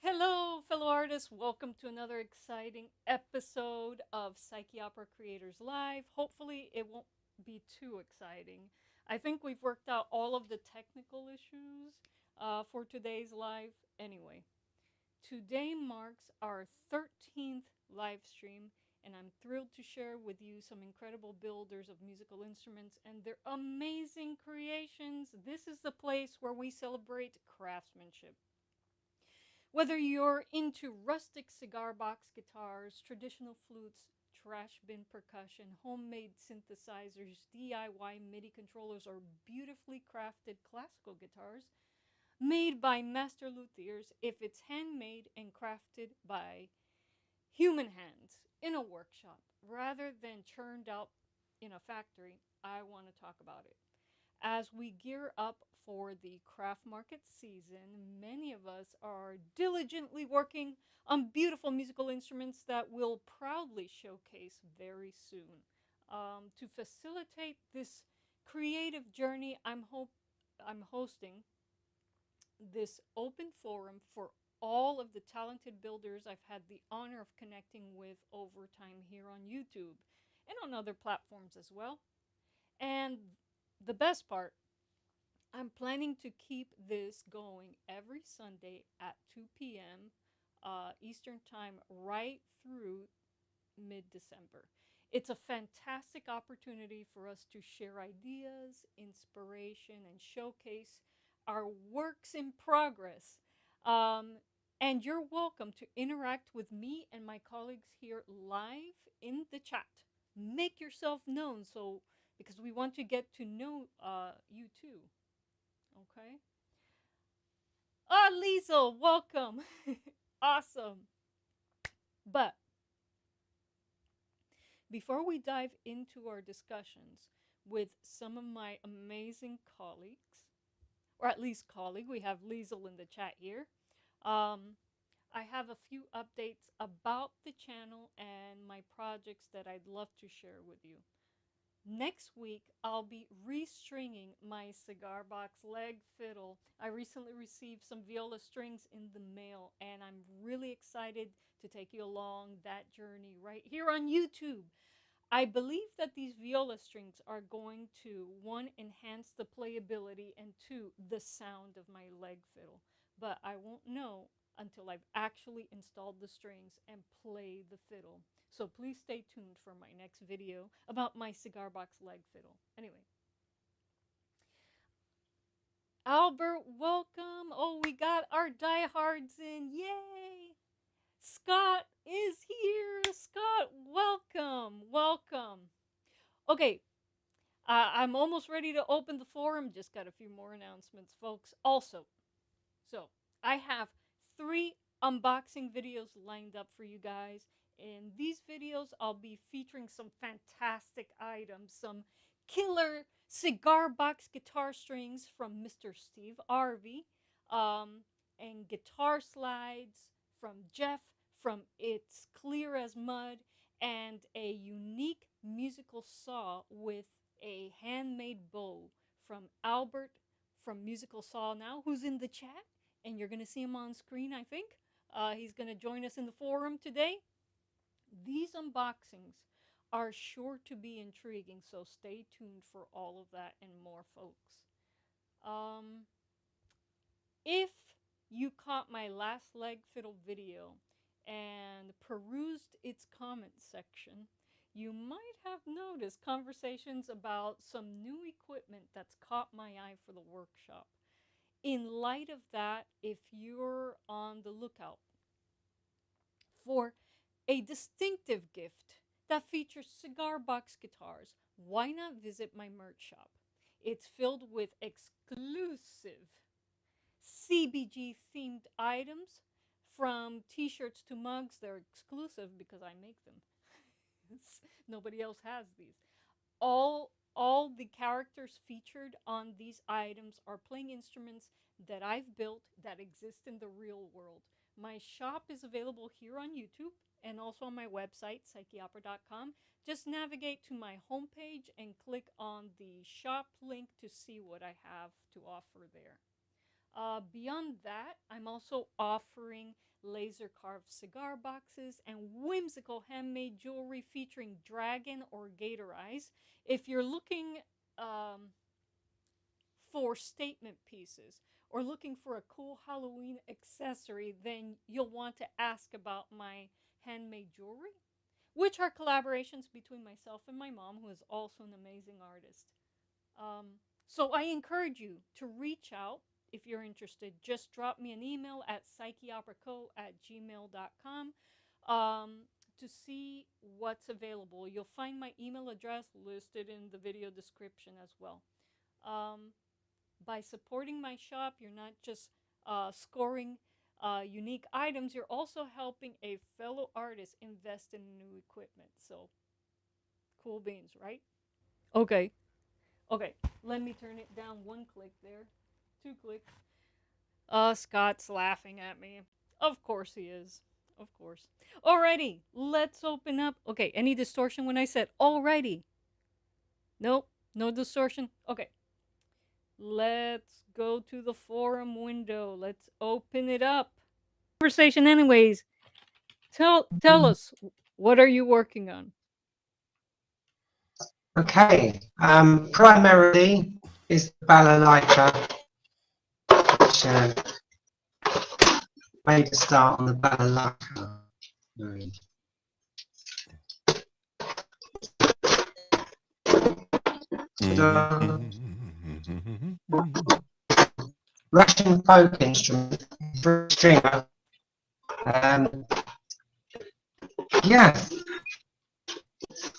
Hello, fellow artists. Welcome to another exciting episode of Psycheopera Creators Live. Hopefully, it won't be too exciting. I think we've worked out all of the technical issues for today's live. Anyway, today marks our 13th live stream, and I'm thrilled to share with you some incredible builders of musical instruments and their amazing creations. This is the place where we celebrate craftsmanship. Whether you're into rustic cigar box guitars, traditional flutes, trash bin percussion, homemade synthesizers, DIY MIDI controllers, or beautifully crafted classical guitars made by master luthiers, if it's handmade and crafted by human hands in a workshop rather than churned out in a factory, I want to talk about it. As we gear up for the craft market season, many of us are diligently working on beautiful musical instruments that we'll proudly showcase very soon. To facilitate this creative journey, I'm hosting this open forum for all of the talented builders I've had the honor of connecting with over time here on YouTube and on other platforms as well. And the best part, I'm planning to keep this going every Sunday at 2 p.m. Eastern Time right through mid-December. It's a fantastic opportunity for us to share ideas, inspiration, and showcase our works in progress. Um, and you're welcome to interact with me and my colleagues here live in the chat. Make yourself known because we want to get to know you too. Okay. Ah, Liza, welcome. Awesome. But before we dive into our discussions with some of my amazing colleagues, or at least colleague, we have Liesl in the chat here. I have a few updates about the channel and my projects that I'd love to share with you. Next week, I'll be restringing my cigar box leg fiddle. I recently received some viola strings in the mail, and I'm really excited to take you along that journey right here on YouTube. I believe that these viola strings are going to, one, enhance the playability, and two, the sound of my leg fiddle. But I won't know until I've actually installed the strings and play the fiddle. So please stay tuned for my next video about my cigar box leg fiddle. Anyway. Albert, welcome. Oh, we got our diehards in. Yay! Scott is here. Scott, welcome. Welcome. Okay, I'm almost ready to open the forum. Just got a few more announcements, folks. Also, so I have 3 unboxing videos lined up for you guys. In these videos, I'll be featuring some fantastic items, some killer cigar box guitar strings from Mr. Steve Arvey, and guitar slides from Jeff from It's Clear as Mud, and a unique musical saw with a handmade bow from Albert from Musical Saw Now, who's in the chat, and you're going to see him on screen, I think. He's going to join us in the forum today. These unboxings are sure to be intriguing, so stay tuned for all of that and more, folks. If you caught my last leg fiddle video and perused its comment section, you might have noticed conversations about some new equipment that's caught my eye for the workshop. In light of that, if you're on the lookout for a distinctive gift that features cigar box guitars, why not visit my merch shop? It's filled with exclusive CBG themed items from t-shirts to mugs. They're exclusive because I make them. Nobody else has these. All the characters featured on these items are playing instruments that I've built that exist in the real world. My shop is available here on YouTube and also on my website, psycheopera.com. Just navigate to my homepage and click on the shop link to see what I have to offer there. Beyond that, I'm also offering laser carved cigar boxes and whimsical handmade jewelry featuring dragon or gator eyes. If you're looking um, for statement pieces or looking for a cool Halloween accessory, then you'll want to ask about my handmade jewelry, which are collaborations between myself and my mom, who is also an amazing artist. Um, so I encourage you to reach out if you're interested. Just drop me an email at psycheoperaco@gmail.com to see what's available. You'll find my email address listed in the video description as well. Um, by supporting my shop, you're not just scoring unique items, you're also helping a fellow artist invest in new equipment. So, cool beans, right? Okay. Okay, let me turn it down one click there. 2 clicks. Scott's laughing at me. Of course he is. Of course. Alrighty, let's open up. Okay, any distortion when I said alrighty? Nope, no distortion. Okay. Let's go to the forum window. Let's open it up. Conversation anyways. Tell us, what are you working on? Okay, primarily is the balalaika, which made a start on the balalaika. Russian folk instrument, stringer. Yeah,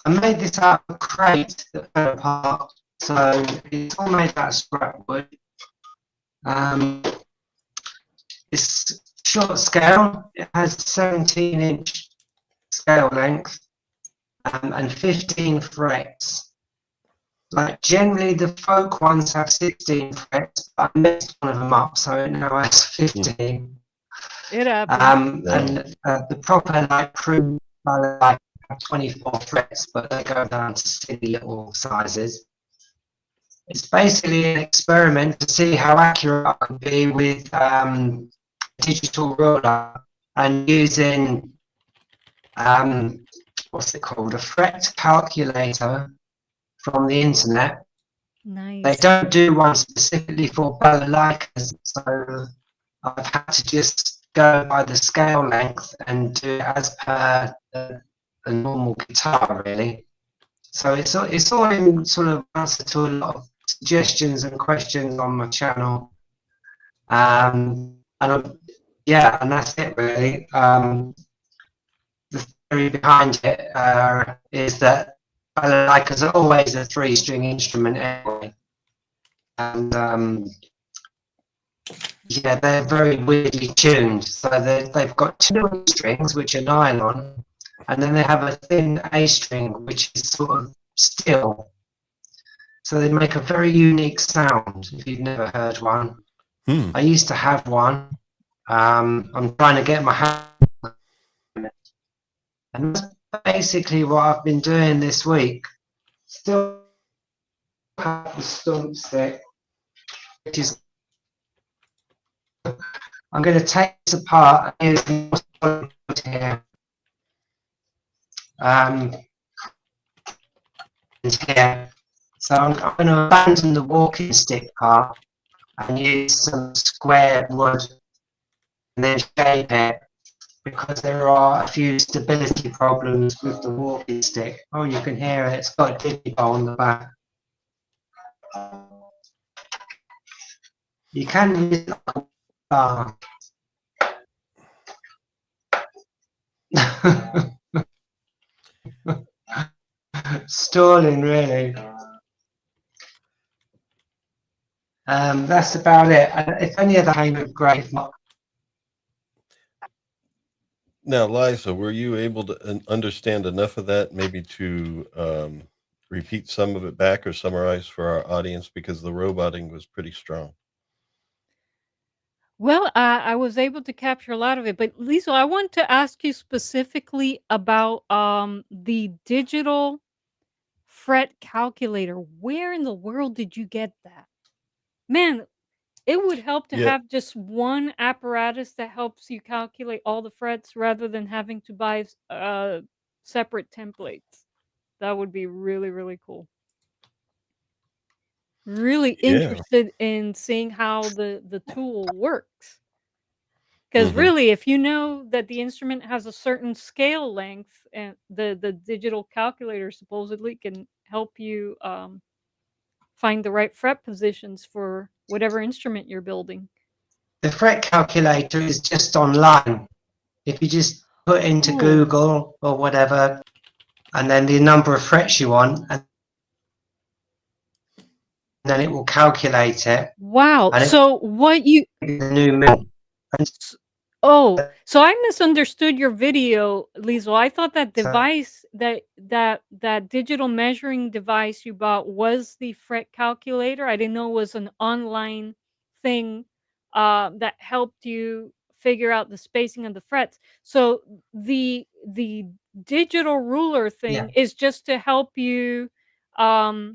I made this out of a crate that fell apart, so it's all made out of scrap wood. It's short scale, it has 17-inch scale length and 15 frets. Like generally the folk ones have 16 frets, but I messed one of them up, so it now has 15. It happens. And the proper like crew like have 24 frets, but they go down to silly little sizes. It's basically an experiment to see how accurate I can be with digital ruler and using what's it called, a fret calculator from the internet. Nice. They don't do one specifically for balalaikas, so I've had to just go by the scale length and do it as per a normal guitar, really. So it's all in sort of answer to a lot of suggestions and questions on my channel. And yeah, and that's it really. The theory behind it is that balalaikas are always a 3-string instrument anyway. And yeah, they're very weirdly tuned. So they've got 2 strings, which are nylon, and then they have a thin A string, which is sort of steel. So they make a very unique sound, if you've never heard one. I used to have one. I'm trying to get my hand on it. And that's basically what I've been doing this week. Still have the stump stick, which is I'm going to take this apart and use more here. Here. So I'm going to abandon the walking stick part and use some square wood and then shape it, because there are a few stability problems with the walking stick. Oh, you can hear it, it's got a diddy bowl on the back. You can use it like a bar. Stalling, really. That's about it. If any other came of great, Now, Liza, were you able to understand enough of that, maybe to repeat some of it back or summarize for our audience? Because the roboting was pretty strong. Well, I was able to capture a lot of it, but Lisa, I want to ask you specifically about the digital fret calculator. Where in the world did you get that? Man, it would help to Yeah. have just one apparatus that helps you calculate all the frets rather than having to buy separate templates. That would be really, really cool. Really Yeah. interested in seeing how the tool works. Because Hmm. really, if you know that the instrument has a certain scale length, and the digital calculator supposedly can help you find the right fret positions for whatever instrument you're building. The fret calculator is just online. If you just put into Cool. Google or whatever, and then the number of frets you want, and then it will calculate it, Wow. and it So what you the new middle. And S Oh, so I misunderstood your video, Liesel. I thought that so, device that digital measuring device you bought was the fret calculator. I didn't know it was an online thing that helped you figure out the spacing of the frets. So the digital ruler yeah, thing is just to help you um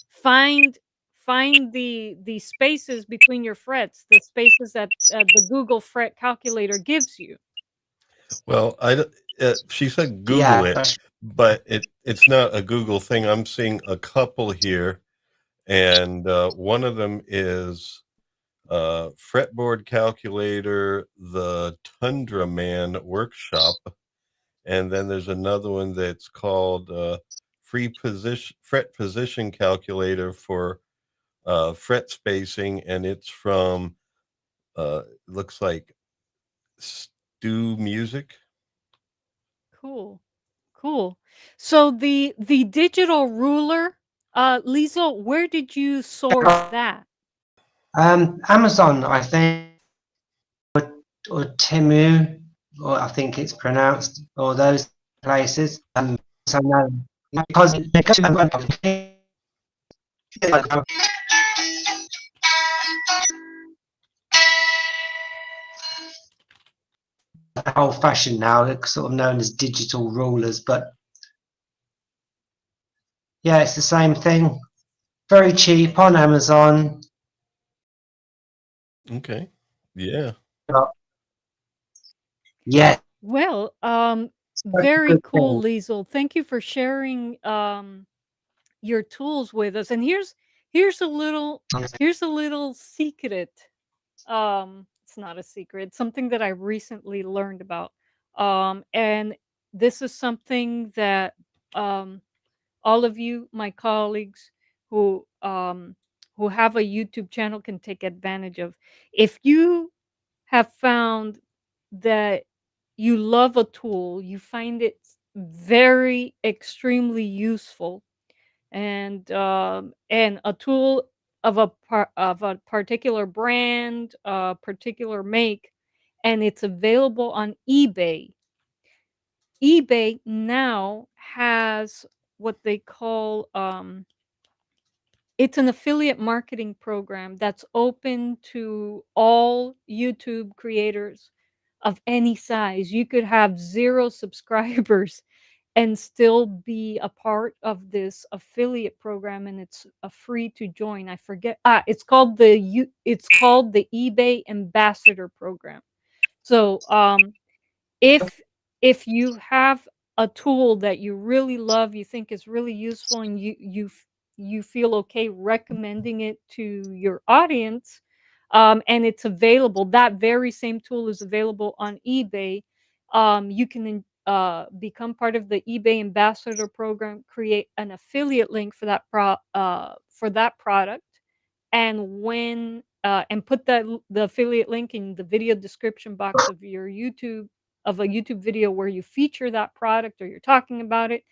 find find the spaces between your frets, the spaces that the Google fret calculator gives you. Well, she said Google yeah, it, that's but it's not a Google thing. I'm seeing a couple here, and one of them is fretboard calculator, the Tundra Man workshop, and then there's another one that's called free position fret position calculator for fret spacing, and it's from looks like Stew Music. Cool. Cool. So the digital ruler, Liesel, where did you source that? Amazon, I think, or Temu, or I think it's pronounced, or those places. So no, because old fashioned now, they're sort of known as digital rulers, but yeah, it's the same thing. Very cheap on Amazon. Okay. Yeah. But yeah, Well, such a very good cool, thing. Liesel. Thank you for sharing your tools with us. And here's a little here's a little secret. It's not a secret. It's something that I recently learned about. And this is something that um all of you, my colleagues who have a YouTube channel can take advantage of. If you have found that you love a tool, you find it very extremely useful, and a tool of a particular brand, a particular make, and it's available on eBay. eBay now has what they call it's an affiliate marketing program that's open to all YouTube creators of any size. You could have 0 subscribers and still be a part of this affiliate program, and it's a free to join. I forget. It's called the eBay Ambassador program. So, if you have a tool that you really love, you think is really useful, and you feel okay recommending it to your audience, and it's available, that very same tool is available on eBay. You can become part of the eBay Ambassador program, create an affiliate link for for that product, and when and put the affiliate link in the video description box of your YouTube, of a YouTube video where you feature that product or you're talking about it,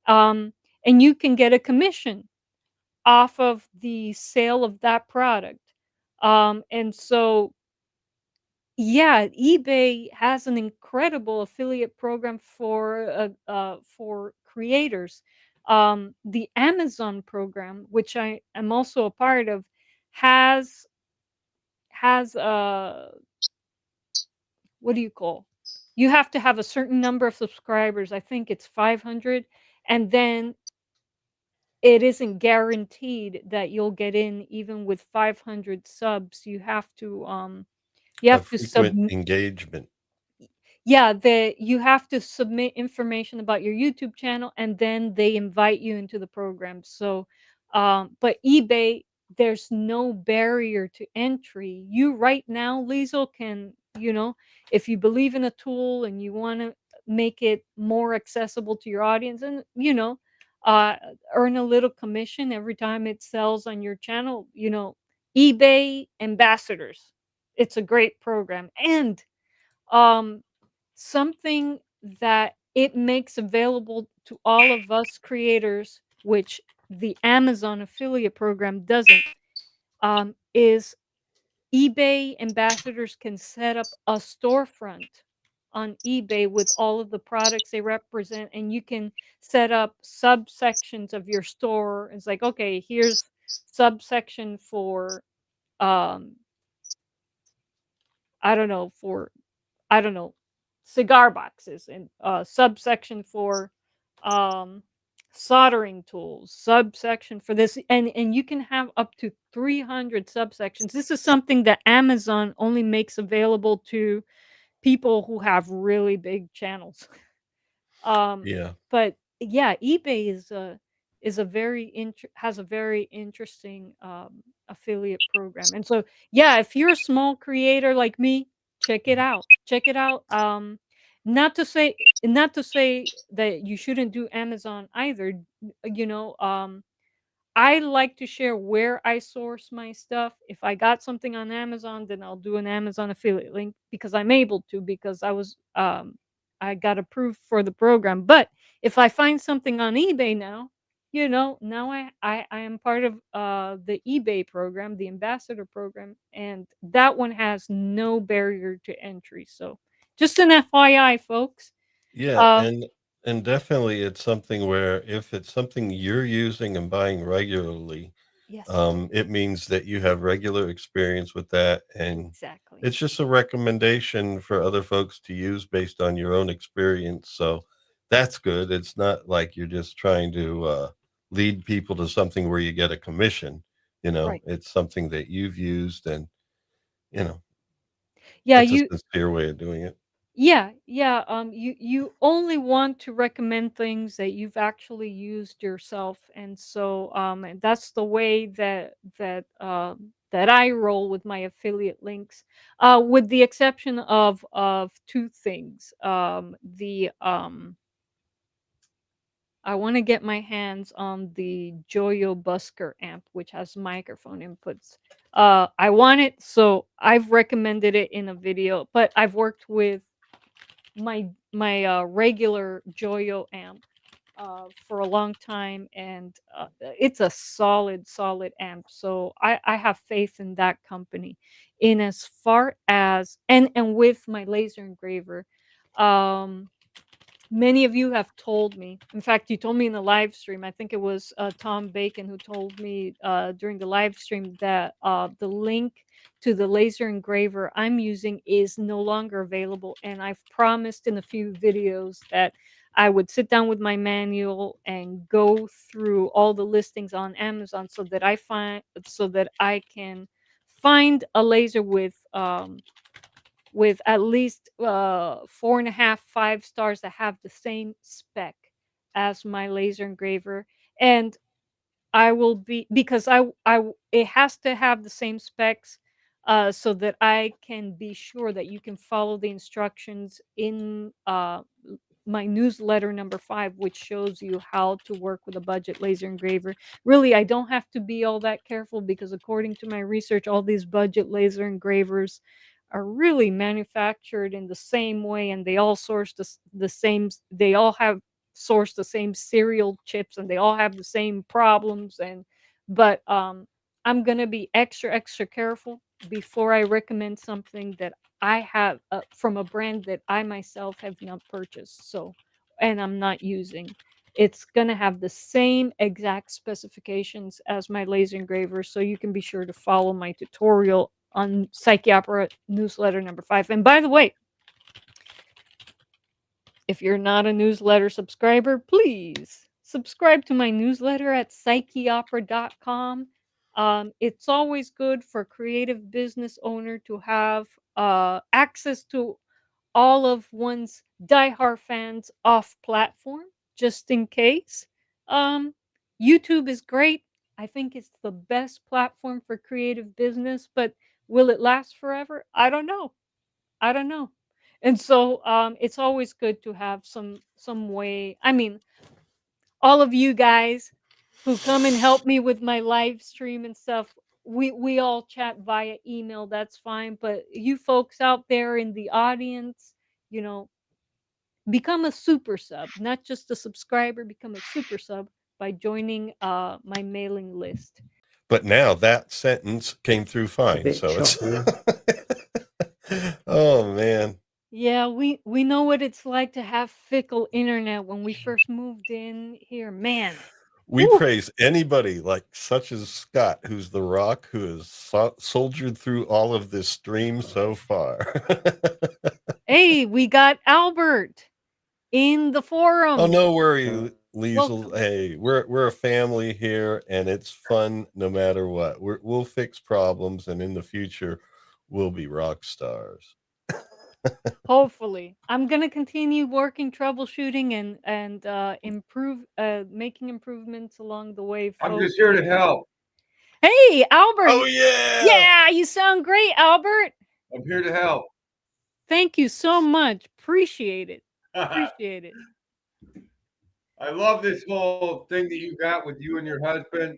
um, and you can get a commission off of the sale of that product. And so Yeah, eBay has an incredible affiliate program for creators. The Amazon program, which I am also a part of, has has what do you call? You have to have a certain number of subscribers. I think it's 500, and then it isn't guaranteed that you'll get in even with 500 subs. You A have to frequent submit. engagement. Yeah, you have to submit information about your YouTube channel, and then they invite you into the program. So, but eBay, there's no barrier to entry. You right now, Liesel, can, if you believe in a tool and you want to make it more accessible to your audience, and uh, earn a little commission every time it sells on your channel. eBay ambassadors. It's a great program, and um something that it makes available to all of us creators, which the Amazon affiliate program doesn't, is eBay ambassadors can set up a storefront on eBay with all of the products they represent, and you can set up subsections of your store. It's like, okay, here's subsection for um I don't know, I don't know, cigar boxes, and subsection for um, soldering tools, subsection for this, and you can have up to 300 subsections. This is something that Amazon only makes available to people who have really big channels. Um, Yeah. but yeah, eBay has a very interesting affiliate program. And so yeah, if you're a small creator like me, check it out. Check it out. Not to say that you shouldn't do Amazon either. You know, I like to share where I source my stuff. If I got something on Amazon, then I'll do an Amazon affiliate link because I'm able to, because I got approved for the program. But if I find something on eBay now, now I am part of the eBay program, the ambassador program, and that one has no barrier to entry. So just an FYI, folks. Yeah, Uh and definitely it's something where if it's something you're using and buying regularly, yes, it means that you have regular experience with that, and exactly. it's just a recommendation for other folks to use based on your own experience. So that's good. It's not like you're just trying to lead people to something where you get a commission. Right. It's something that you've used, and you know, Yeah, it's a you sincere way of doing it. Yeah, yeah. You only want to recommend things that you've actually used yourself, and so and that's the way that I roll with my affiliate links, with the exception of two things. The I want to get my hands on the Joyo Busker amp, which has microphone inputs. I want it, so I've recommended it in a video, but I've worked with my regular Joyo amp for a long time, and it's a solid amp. So I have faith in that company. In as far as and with my laser engraver, um, many of you have told me. In fact, you told me in the live stream. I think it was Tom Bacon who told me during the live stream that the link to the laser engraver I'm using is no longer available. And I've promised in a few videos that I would sit down with my manual and go through all the listings on Amazon so that I can find a laser with at least 4.5, 5 stars that have the same spec as my laser engraver. And I will be because it has to have the same specs, so that I can be sure that you can follow the instructions in my newsletter number 5, which shows you how to work with a budget laser engraver. Really, I don't have to be all that careful because according to my research, all these budget laser engravers are really manufactured in the same way, and they all source the same. They all have source the same serial chips, and they all have the same problems. And but I'm gonna be extra careful before I recommend something that I have from a brand that I myself have not purchased. So, and I'm not using. It's going to have the same exact specifications as my laser engraver. So you can be sure to follow my tutorial on Psycheopera newsletter number 5. And by the way, if you're not a newsletter subscriber, please subscribe to my newsletter at psycheopera.com. It's always good for creative business owner to have access to all of one's diehard fans off platform, just in case. Um, YouTube is great. I think it's the best platform for creative business, but will it last forever? I don't know. I don't know. And so it's always good to have some way. I mean, all of you guys who come and help me with my live stream and stuff, we all chat via email. That's fine. But you folks out there in the audience, you know, become a super sub, not just a subscriber. Become a super sub by joining my mailing list. But now that sentence came through It's a fine. bit So it's choppy. oh man. Yeah, we know what it's like to have fickle internet when we first moved in here. Man, We whew. praise anybody like such as Scott, who's the rock, who has soldiered through all of this stream so far. Hey, we got Albert in the forum. Oh, no worry, Liesel. Welcome. Hey, we're a family here, and it's fun no matter what. We'll fix problems, and in the future, we'll be rock stars. Hopefully, I'm gonna continue working troubleshooting and making improvements along the way. I'm Folks. just here to help. Hey, Albert. Oh yeah. Yeah, you sound great, Albert. I'm here to help. Thank you so much. Appreciate it. Appreciate it. I love this whole thing that you got with you and your husband.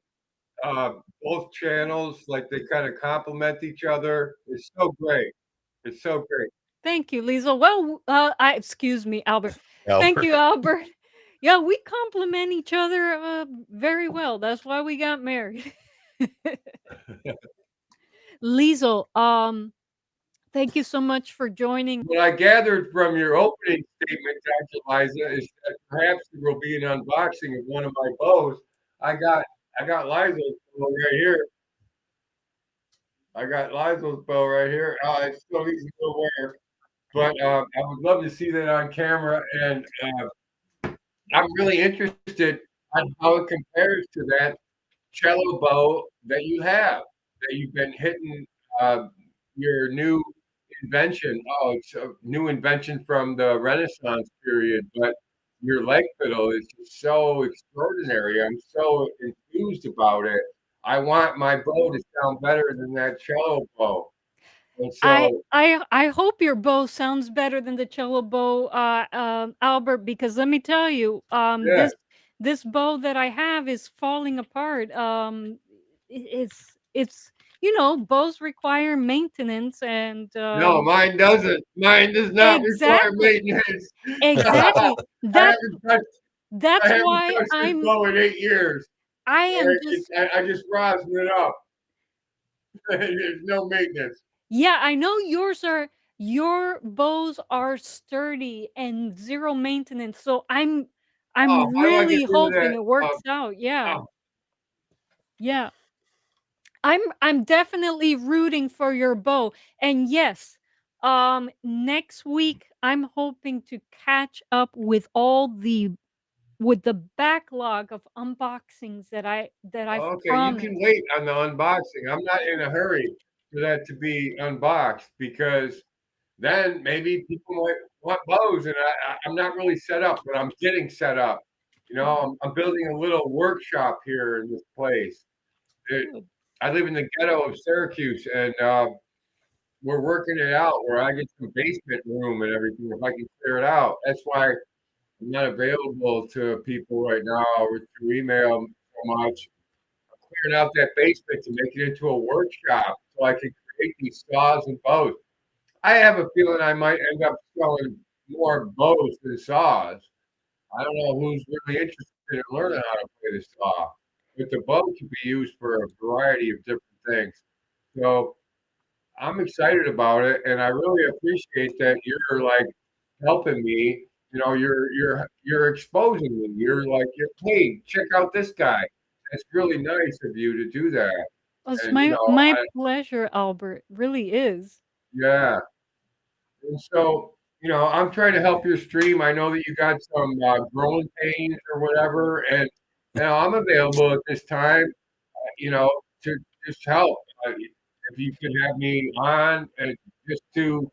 Both channels, like they kind of complement each other. It's so great. It's so great. Thank you, Liesel. Well, excuse me, Albert. Thank Albert. you, Albert. Yeah, we complement each other very well. That's why we got married. Liesel, thank you so much for joining. What I gathered from your opening statement, Dr. Liza, is that perhaps there will be an unboxing of one of my bows. I got Liza's bow right here. I got Liza's bow right here. It's so easy to wear. But I would love to see that on camera, and I'm really interested on how it compares to that cello bow that you have, that you've been hitting your new invention. Oh, it's a new invention from the Renaissance period, but your leg fiddle is just so extraordinary. I'm so enthused about it. I want my bow to sound better than that cello bow. And so, I hope your bow sounds better than the cello bow, Albert, because let me tell you, yeah. this bow that I have is falling apart. It's bows require maintenance and No, mine doesn't. Mine does not require exactly maintenance. exactly I that haven't touched, that's I haven't why touched this bow in 8 years. I am just I just rosin it up. There's no maintenance. yeah, I know your bows are sturdy and zero maintenance. So I'm Oh, how do I get really rid of hoping that? it works out. Yeah. Oh, Yeah. I'm definitely rooting for your bow. And yes, next week I'm hoping to catch up with the backlog of unboxings that I've okay, you can promised. wait on the unboxing. I'm not in a hurry for that to be unboxed because then maybe people might want bows, and I'm not really set up, but I'm getting set up. You know, I'm building a little workshop here in this place. Good. I live in the ghetto of Syracuse, and we're working it out where I get some basement room and everything if I can clear it out. That's why I'm not available to people right now or through email so much. I'm clearing out that basement to make it into a workshop so I can create these saws and bows. I have a feeling I might end up selling more bows than saws. I don't know who's really interested in learning how to play the saw, but the bow can be used for a variety of different things. So I'm excited about it, and I really appreciate that you're like helping me. You know, you're exposing me. Hey, check out this guy. It's really nice of you to do that. Well, it's And you know, my pleasure, Albert. Really is. yeah. And so, you know, I'm trying to help your stream. I know that you got some growing pains or whatever, and you know, I'm available at this time. You know, to just help. If you could have me on and just to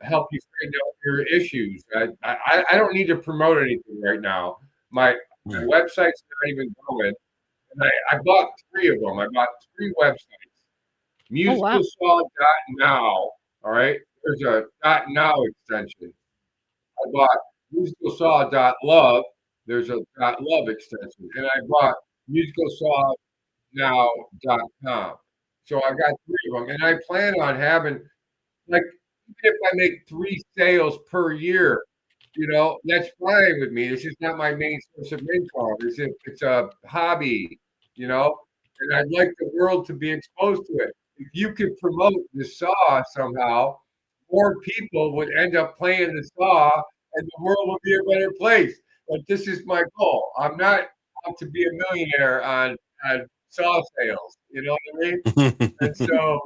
help you straighten out your issues. I don't need to promote anything right now. My Hmm. website's not even going. And I bought 3 of them. I bought 3 websites. Oh wow. Musicalsaw.now. All right. There's a .now extension. I bought musicalsaw.love. There's a .love extension. And I bought musicalsawnow.com. So I got 3 of them. And I plan on having like even if I make 3 sales per year, that's fine with me. It's just not my main source of income. It's a hobby, you know, and I'd like the world to be exposed to it. If you could promote the saw somehow, more people would end up playing the saw, and the world would be a better place. But this is my goal. I'm not out to be a millionaire on saw sales. You know what I mean? And so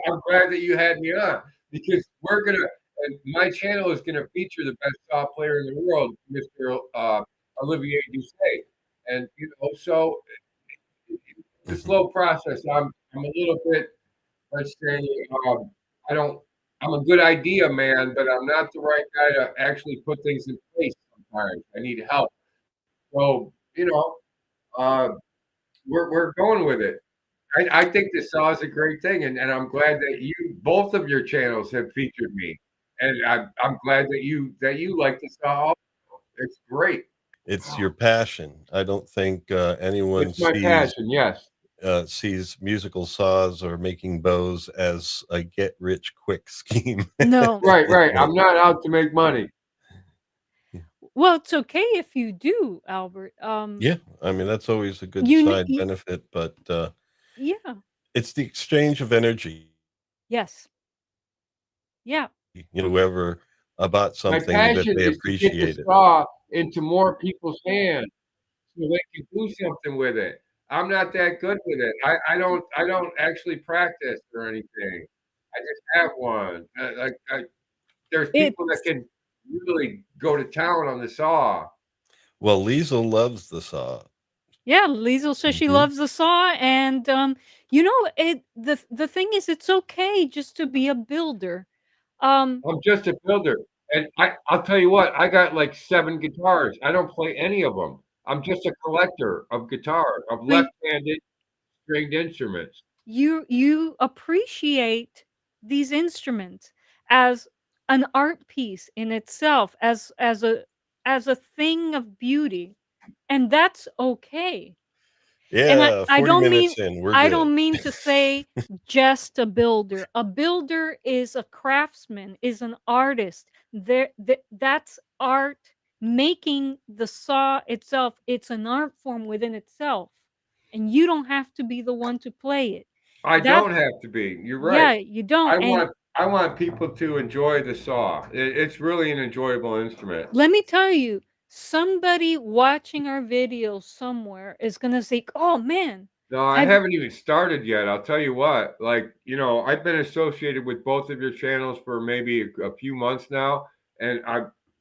I'm glad that you had me on because and my channel is gonna feature the best saw player in the world, Mr. Olivier Doucet. And so it's a slow process. I'm a little bit, let's say, I don't. I'm a good idea man, but I'm not the right guy to actually put things in place. Sometimes I need help. So uh, we're going with it. I think the saw is a great thing, and I'm glad that both of your channels have featured me, and I'm glad that you like the saw. Also. It's great. It's your passion. I don't think anyone It's my passion. Yes. sees musical saws or making bows as a get rich quick scheme. No. Right. I'm not out to make money. Well, it's okay if you do, Albert. Yeah, I mean that's always a good You, side benefit, but yeah. it's the exchange of energy. Yes. Yeah. Whoever about My something that passion they is to get the appreciate it. saw into more people's hands so they can do something with it. I'm not that good with it. I don't actually practice or anything. I just have one. There's people that It's can really go to town on the saw. Well, Liesel loves the saw. yeah, Liesel says she Mhm. loves the saw, and the thing is, it's okay just to be a builder. Um, I'm just a builder, and I'll tell you what. I got like 7 guitars. I don't play any of them. I'm just a collector of guitar, of but left-handed stringed instruments. you appreciate these instruments as an art piece in itself, as a thing of beauty, and that's okay. And Yeah, I 40 don't mean minutes in, we're I good. don't mean to say just a builder. A builder is a craftsman, is an artist. That's art. Making the saw itself, it's an art form within itself. And you don't have to be the one to play it. I That don't have to be. You're right. yeah, you don't. I And want I want people to enjoy the saw. It's really an enjoyable instrument. let me tell you, somebody watching our video somewhere is gonna say, "Oh man, No, I I've haven't even started yet. I'll tell you what. I've been associated with both of your channels for maybe a few months now, and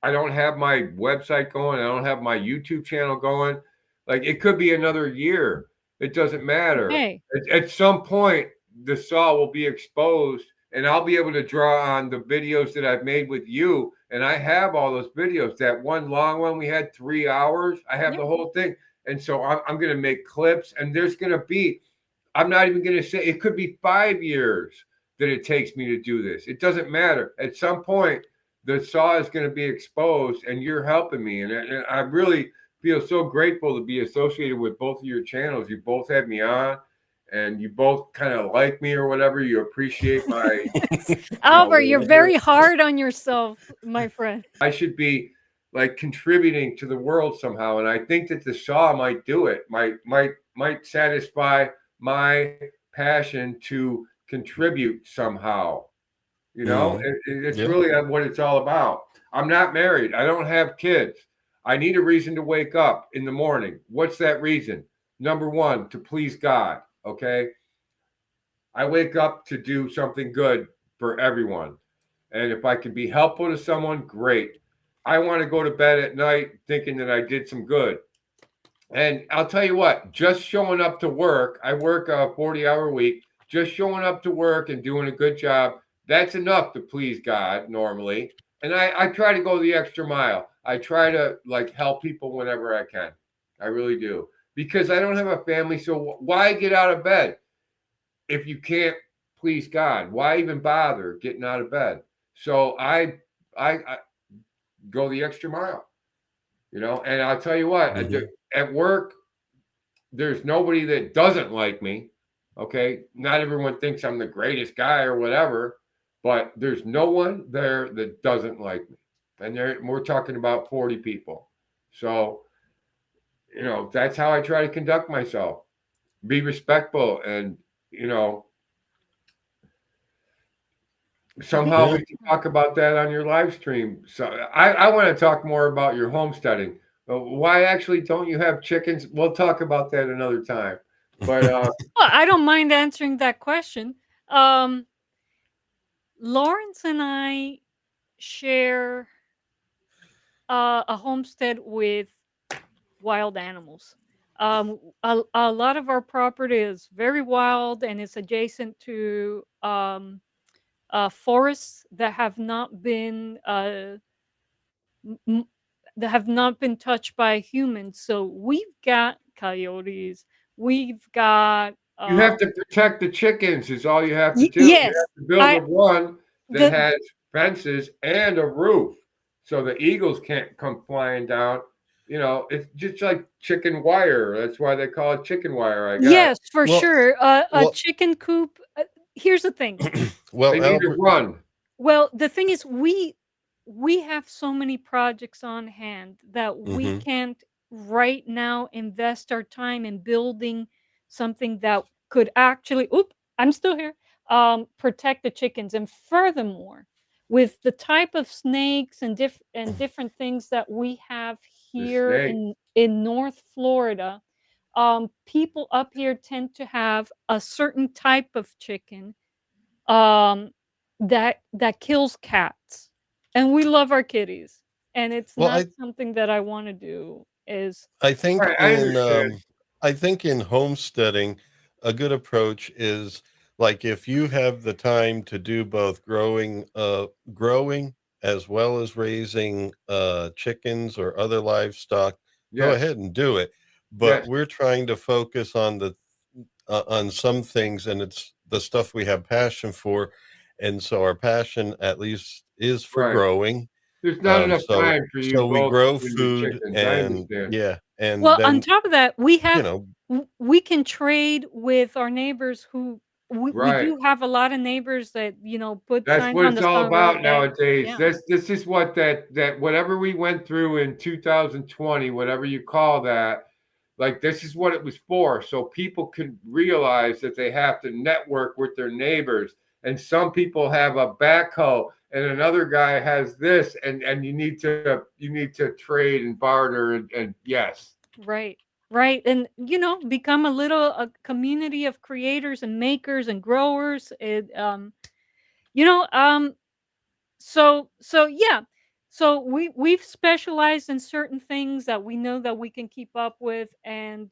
I don't have my website going. I don't have my YouTube channel going. Like it could be another year. It doesn't matter. okay." At some point, the saw will be exposed, and I'll be able to draw on the videos that I've made with you. And I have all those videos. That one long one we had 3 hours. I have Yeah. the whole thing. And so I'm going to make clips, and there's going to be, I'm not even going to say, it could be 5 years that it takes me to do this. It doesn't matter. At some point, the saw is going to be exposed, and you're helping me. And I really feel so grateful to be associated with both of your channels. You both had me on, and you both kind of like me or whatever. You appreciate my, Albert, you're whatever. very hard on yourself, my friend. I should be like contributing to the world somehow, and I think that the saw might do it. Might satisfy my passion to contribute somehow. Mm-hmm. It's Yeah. really what it's all about. I'm not married. I don't have kids. I need a reason to wake up in the morning. What's that reason? Number one, to please God. Okay. I wake up to do something good for everyone. And if I can be helpful to someone, great. I want to go to bed at night thinking that I did some good. And I'll tell you what, just showing up to work, I work a 40-hour week, just showing up to work and doing a good job, that's enough to please God normally. And I try to go the extra mile. I try to like help people whenever I can. I really do. Because I don't have a family, so why get out of bed if you can't please God? Why even bother getting out of bed? So I go the extra mile, and I'll tell you what, Mm-hmm. at work, there's nobody that doesn't like me. Okay. Not everyone thinks I'm the greatest guy or whatever, but there's no one there that doesn't like me. And we're talking about 40 people. So, that's how I try to conduct myself. Be respectful and, you know, somehow Yeah. we can talk about that on your live stream. So I want to talk more about your homesteading. Why actually don't you have chickens? We'll talk about that another time. But Well, I don't mind answering that question. Um, Lawrence and I share a homestead with wild animals. A lot of our property is very wild and it's adjacent to forests that have not been m- m- touched by humans. So we've got coyotes, we've got you have to protect the chickens is all you have to do. You yes, have to build I a run that the has fences and a roof so the eagles can't come flying down. It's just like chicken wire. That's why they call it chicken wire, I guess. yes, for Well, sure. A well, chicken coop. Here's the thing. well, They need to Albert. run. Well, the thing is, we have so many projects on hand that we Mm-hmm. can't right now invest our time in building something that could actually. Oop, I'm still here. Protect the chickens, and furthermore, with the type of snakes and different things that we have The here snake. in North Florida, people up here tend to have a certain type of chicken um that kills cats, and we love our kitties, and it's Well, not something that I want to do is I think Right, I understand. I think in homesteading, a good approach is like if you have the time to do both growing as well as raising chickens or other livestock, go Yes, ahead and do it. But yes, we're trying to focus on the on some things, and it's the stuff we have passion for, and so our passion at least is for right. growing. There's not enough So time for you we both grow and your food, chickens. I and understand. yeah, and well. On then top of that, you know we can trade with our neighbors who we Right. do have a lot of neighbors that put That's signs what on it's the all side of the road. about Hey, nowadays. yeah, This is what that whatever we went through in 2020, whatever you call that, like this is what it was for. So people can realize that they have to network with their neighbors. And some people have a backhoe and another guy has this, and you need to trade and barter and yes. right, right, and become a community of creators and makers and growers. You know um so yeah, so we've specialized in certain things that we know that we can keep up with, and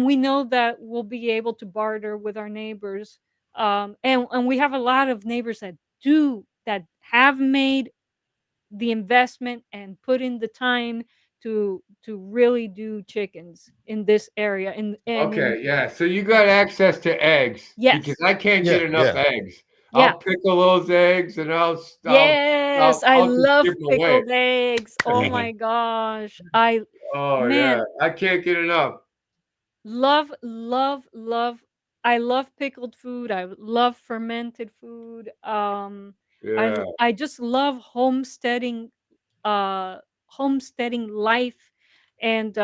we know that we'll be able to barter with our neighbors, and we have a lot of neighbors that have made the investment and put in the time to really do chickens in this area, and in Okay, yeah. So you got access to eggs because yes, I can't get yeah, enough yeah. eggs. yeah. I'll pickle those eggs and Yes, I I'll just love give them away. pickled eggs. Oh Hmm. my gosh. Oh yeah, Man, I can't get enough. love, love, love. I love pickled food. I love fermented food. Yeah. I just love uh homesteading life, and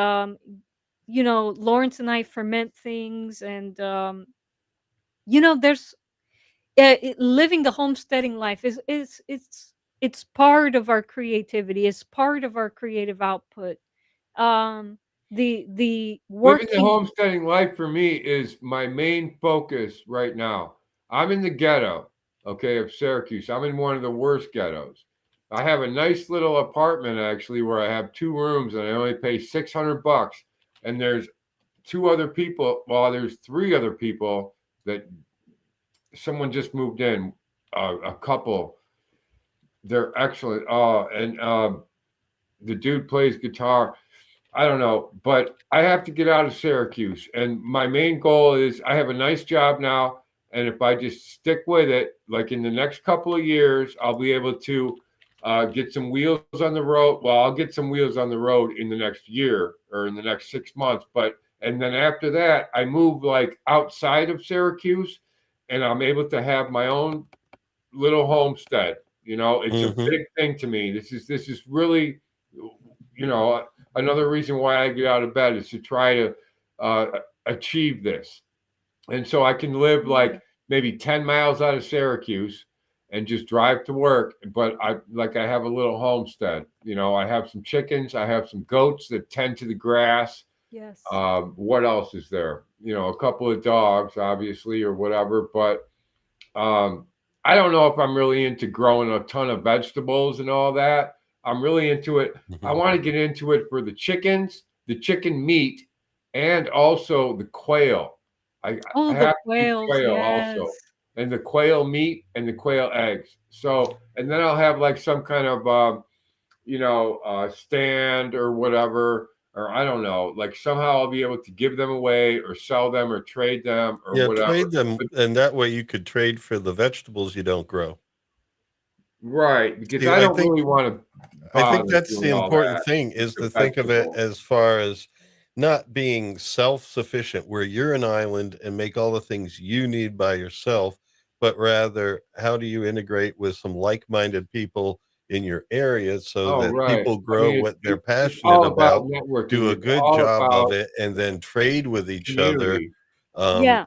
Lawrence and I ferment things, and there's living the homesteading life is it's part of our creativity. It's part of our creative output. Um, the Living the working. homesteading life for me is my main focus right now. I'm in the ghetto, okay, of Syracuse. I'm in one of the worst ghettos. I have a nice little apartment actually where I have 2 rooms and I only pay $600. And there's 2 other people. Well, there's 3 other people that someone just moved in, a couple. They're excellent. And the dude plays guitar. I don't know, but I have to get out of Syracuse. And my main goal is I have a nice job now. And if I just stick with it, like in the next couple of years, I'll be able to get some wheels on the road. Well, I'll get some wheels on the road in the next year or in the next 6 months. And then after that, I move like outside of Syracuse and I'm able to have my own little homestead. It's a Hmm. big thing to me. This is really, another reason why I get out of bed is to try to uh, achieve this. And so I can live Yeah. like maybe 10 miles out of Syracuse and just drive to work. But I have a little homestead. I have some chickens, I have some goats that tend to the grass. Yes. What else is there? A couple of dogs, obviously, or whatever. But um, I don't know if I'm really into growing a ton of vegetables and all that. I'm really into it. I want to get into it for the chickens, the chicken meat, and also the quail. I Oh, the have to do quails. quail also, Yes. and the quail meat and the quail eggs. So, and then I'll have like some kind of stand or whatever, or I don't know, like somehow I'll be able to give them away or sell them or trade them or Yeah, whatever. trade them, But and that way you could trade for the vegetables you don't grow. right, because See, I don't really want to I think bother that's the doing all important that thing with is the to think of it vegetables. as far as not being self-sufficient, where you're an island and make all the things you need by yourself, but rather how do you integrate with some like-minded people in your area so Oh, that right. people I grow mean, what they're it's passionate all about about, do networking. a It's good all job of about it, and then trade with each other. community. Um, Yeah.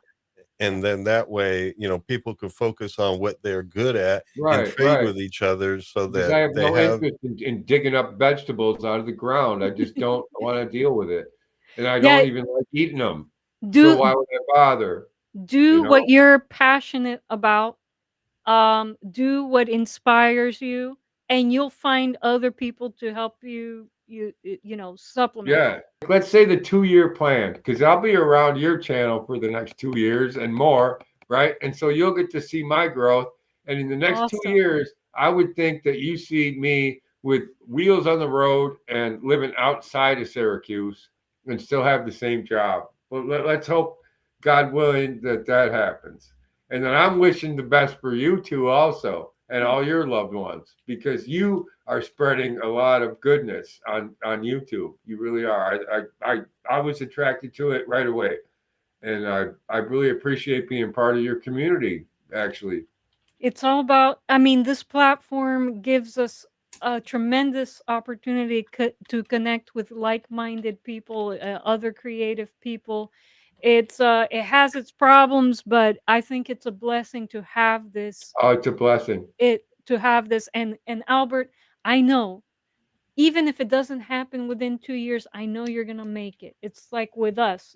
and then that way, people can focus on what they're good at and Right, trade right. with each other so Because that I have they no have. interest in digging up vegetables out of the ground. I just don't want to deal with it. And I Yeah. don't even like eating them. So Do why would I bother? You do know? what you're passionate about. Do what inspires you, and you'll find other people to help supplement Yeah. that. Let's say the 2-year plan, because I'll be around your channel for the next 2 years and more, right? And so you'll get to see my growth. And in the next two Awesome. years, I would think that you see me with wheels on the road and living outside of Syracuse and still have the same job. Well, let's hope, God willing, that that happens. And then I'm wishing the best for you two also and all your loved ones because you are spreading a lot of goodness on YouTube. You really are. I was attracted to it right away, and I really appreciate being part of your community. Actually, It's all about, I mean, this platform gives us a tremendous opportunity to connect with like-minded people, other creative people. It has its problems, but I think it's a blessing to have this. oh, it's a blessing. And Albert, I know, even if it doesn't happen within 2 years, I know you're gonna make it. It's like with us,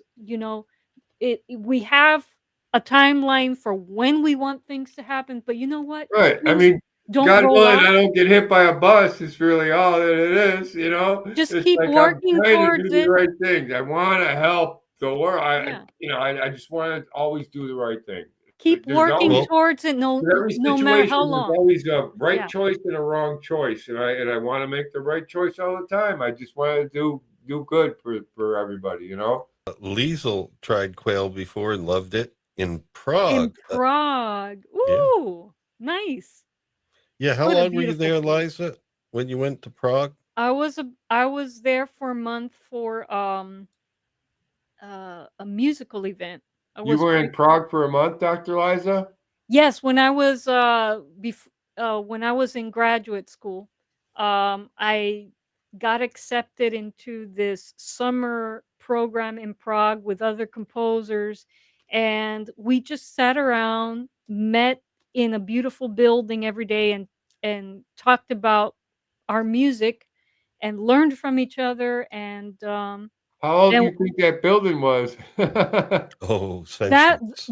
we have a timeline for when we want things to happen, but you know what? Right. I Things mean, don't God roll willing, I out. don't get hit by a bus. Is really all that it is. Just It's keep like I'm working trying to towards do the it. right things. I want to help the world. Yeah. I just want to always do the right thing. Keep There's working always Well, towards it, in every no matter how situation, there's long. always a right Yeah. choice and a wrong choice, and I want to make the right choice all the time. I just want to do good for everybody. Liesel tried quail before and loved it in In Prague. Prague. Yeah. Ooh, nice. Yeah. How What a long were you beautiful there, place. Liza, when you went to Prague? I was there for a month for a musical event. I You was were in preaching. Prague for a month, Dr. Liza? Yes, when I was in graduate school, I got accepted into this summer program in Prague with other composers, and we just sat around, met in a beautiful building every day, and talked about our music and learned from each other. How old do And you think that building was? Oh, that centuries.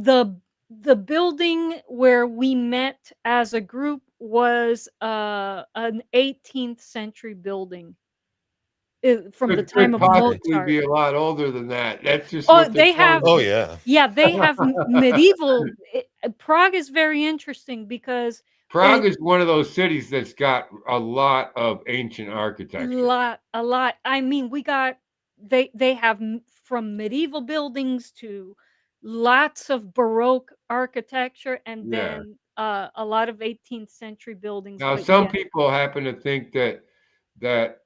the building where we met as a group was an 18th century building, from the time Could of Okay. possibly Mozart. be a lot older than that. That's just Oh, what they're they telling have, Oh, me. yeah. yeah, they have medieval. Prague is very interesting because Prague it is one of those cities that's got a lot of ancient architecture. a lot. I mean, we got they have from medieval buildings to lots of Baroque architecture, and Yeah. then a lot of 18th century buildings. Now, But some yeah, people happen to think that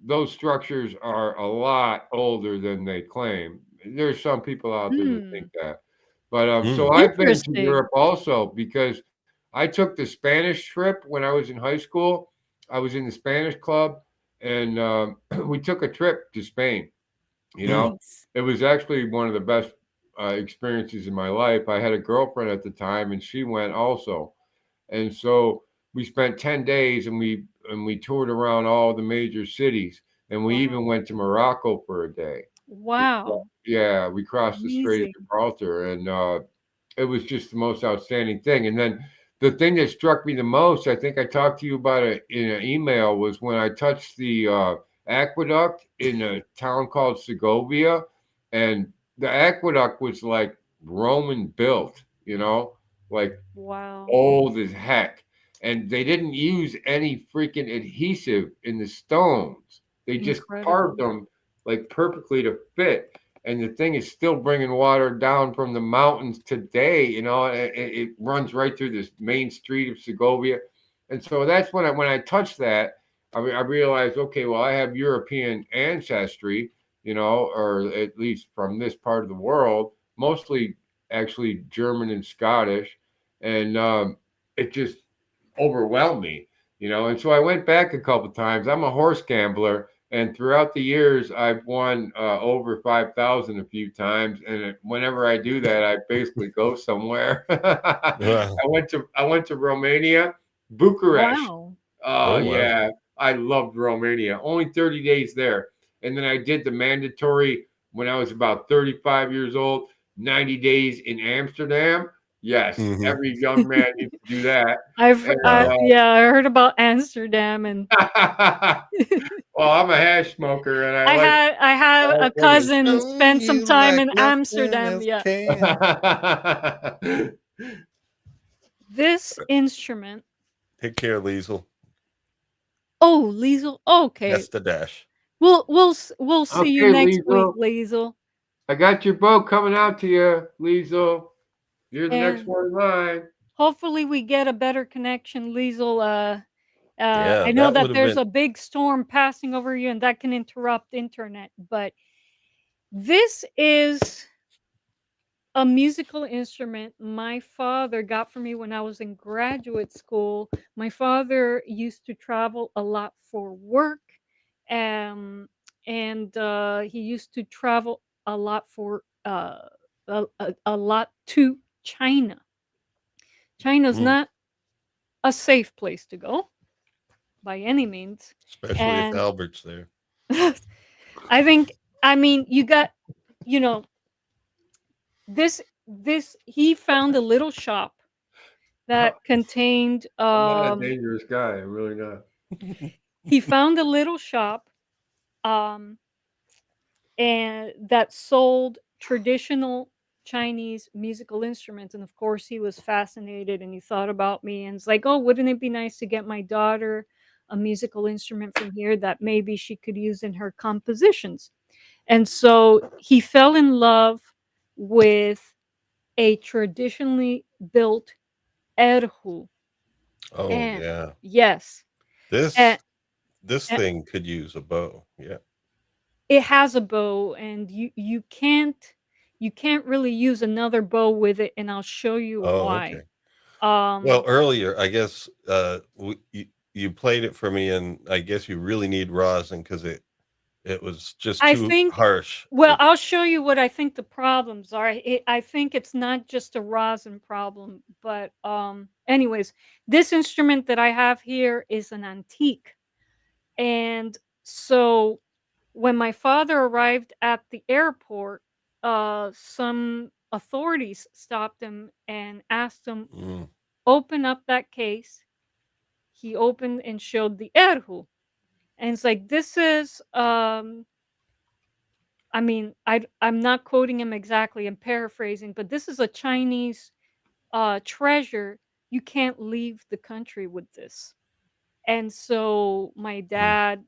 those structures are a lot older than they claim. There's some people out there that think hmm, that. But so Mm. I've been to interesting. Europe also because I took the Spanish trip when I was in high school. I was in the Spanish club, and we took a trip to Spain. You know, Mm. Nice. it was actually one of the best experiences in my life. I had a girlfriend at the time, and she went also. And so we spent 10 days and we toured around all the major cities, and we Wow. even went to Morocco for a day. Wow. Yeah, we crossed the Strait of Amazing. Gibraltar, and it was just the most outstanding thing. And then the thing that struck me the most, I think I talked to you about it in an email, was when I touched the aqueduct in a town called Segovia, and the aqueduct was like Roman built, like Wow. old as heck. And they didn't use any freaking adhesive in the stones. They just carved Incredible. them like perfectly to fit. And the thing is still bringing water down from the mountains today. It runs right through this main street of Segovia. And so that's when I touched that, I realized, okay, well, I have European ancestry, or at least from this part of the world, mostly actually German and Scottish, and it just overwhelmed me, And so I went back a couple times. I'm a horse gambler, and throughout the years, I've won over 5,000 a few times. And whenever I do that, I basically go somewhere. Wow. I went to Romania, Bucharest. Wow. Oh Oh, wow. yeah, I loved Romania. Only 30 days there, and then I did the mandatory when I was about 35 years old. 90 days in Amsterdam. Yes, Hmm. every young man needs to do that. And Wow. Yeah, I heard about Amsterdam, and well, I'm a hash smoker, and I I like had I had hard a women. cousin Oh, spend some you time like in nothing Amsterdam. else Yeah. can. This instrument. Take care, Liesel. Oh, Liesel. Okay. That's the dash. We'll see you Okay, next week, Liesel, Liesel. I got your boat coming out to you, Liesel. You're the next And one in line. hopefully we get a better connection, Liesel. Yeah, I know that would that have there's been. a big storm passing over you, and that can interrupt internet. But this is a musical instrument my father got for me when I was in graduate school. My father used to travel a lot for work, um, and he used to travel a lot for a lot to China. China's Mm, not a safe place to go by any means, especially if and Albert's there. I think, I mean, you got, you know, this he found a little shop that contained I'm not a dangerous guy. I'm really not. he found a little shop um and that sold traditional Chinese musical instruments. And of course he was fascinated, and he thought about me, and it's like, oh, wouldn't it be nice to get my daughter a musical instrument from here that maybe she could use in her compositions. And so he fell in love with a traditionally built Erhu. Oh, And yeah. yes, and, This and thing could use a bow. Yeah. it has a bow, and you can't really use another bow with it, and I'll show you Oh, why. okay. Well, Um earlier, I guess you played it for me, and I guess you really need rosin because It was just I too think, harsh. well, I'll show you what I think the problems are. I think it's not just a rosin problem, but anyways, this instrument that I have here is an antique. And so when my father arrived at the airport, some authorities stopped him and asked him, Mm. open up that case. He opened and showed the Erhu. And it's like, this is, I mean, I'm not quoting him exactly, I'm paraphrasing, but this is a Chinese treasure. You can't leave the country with this. And so my Mm. dad,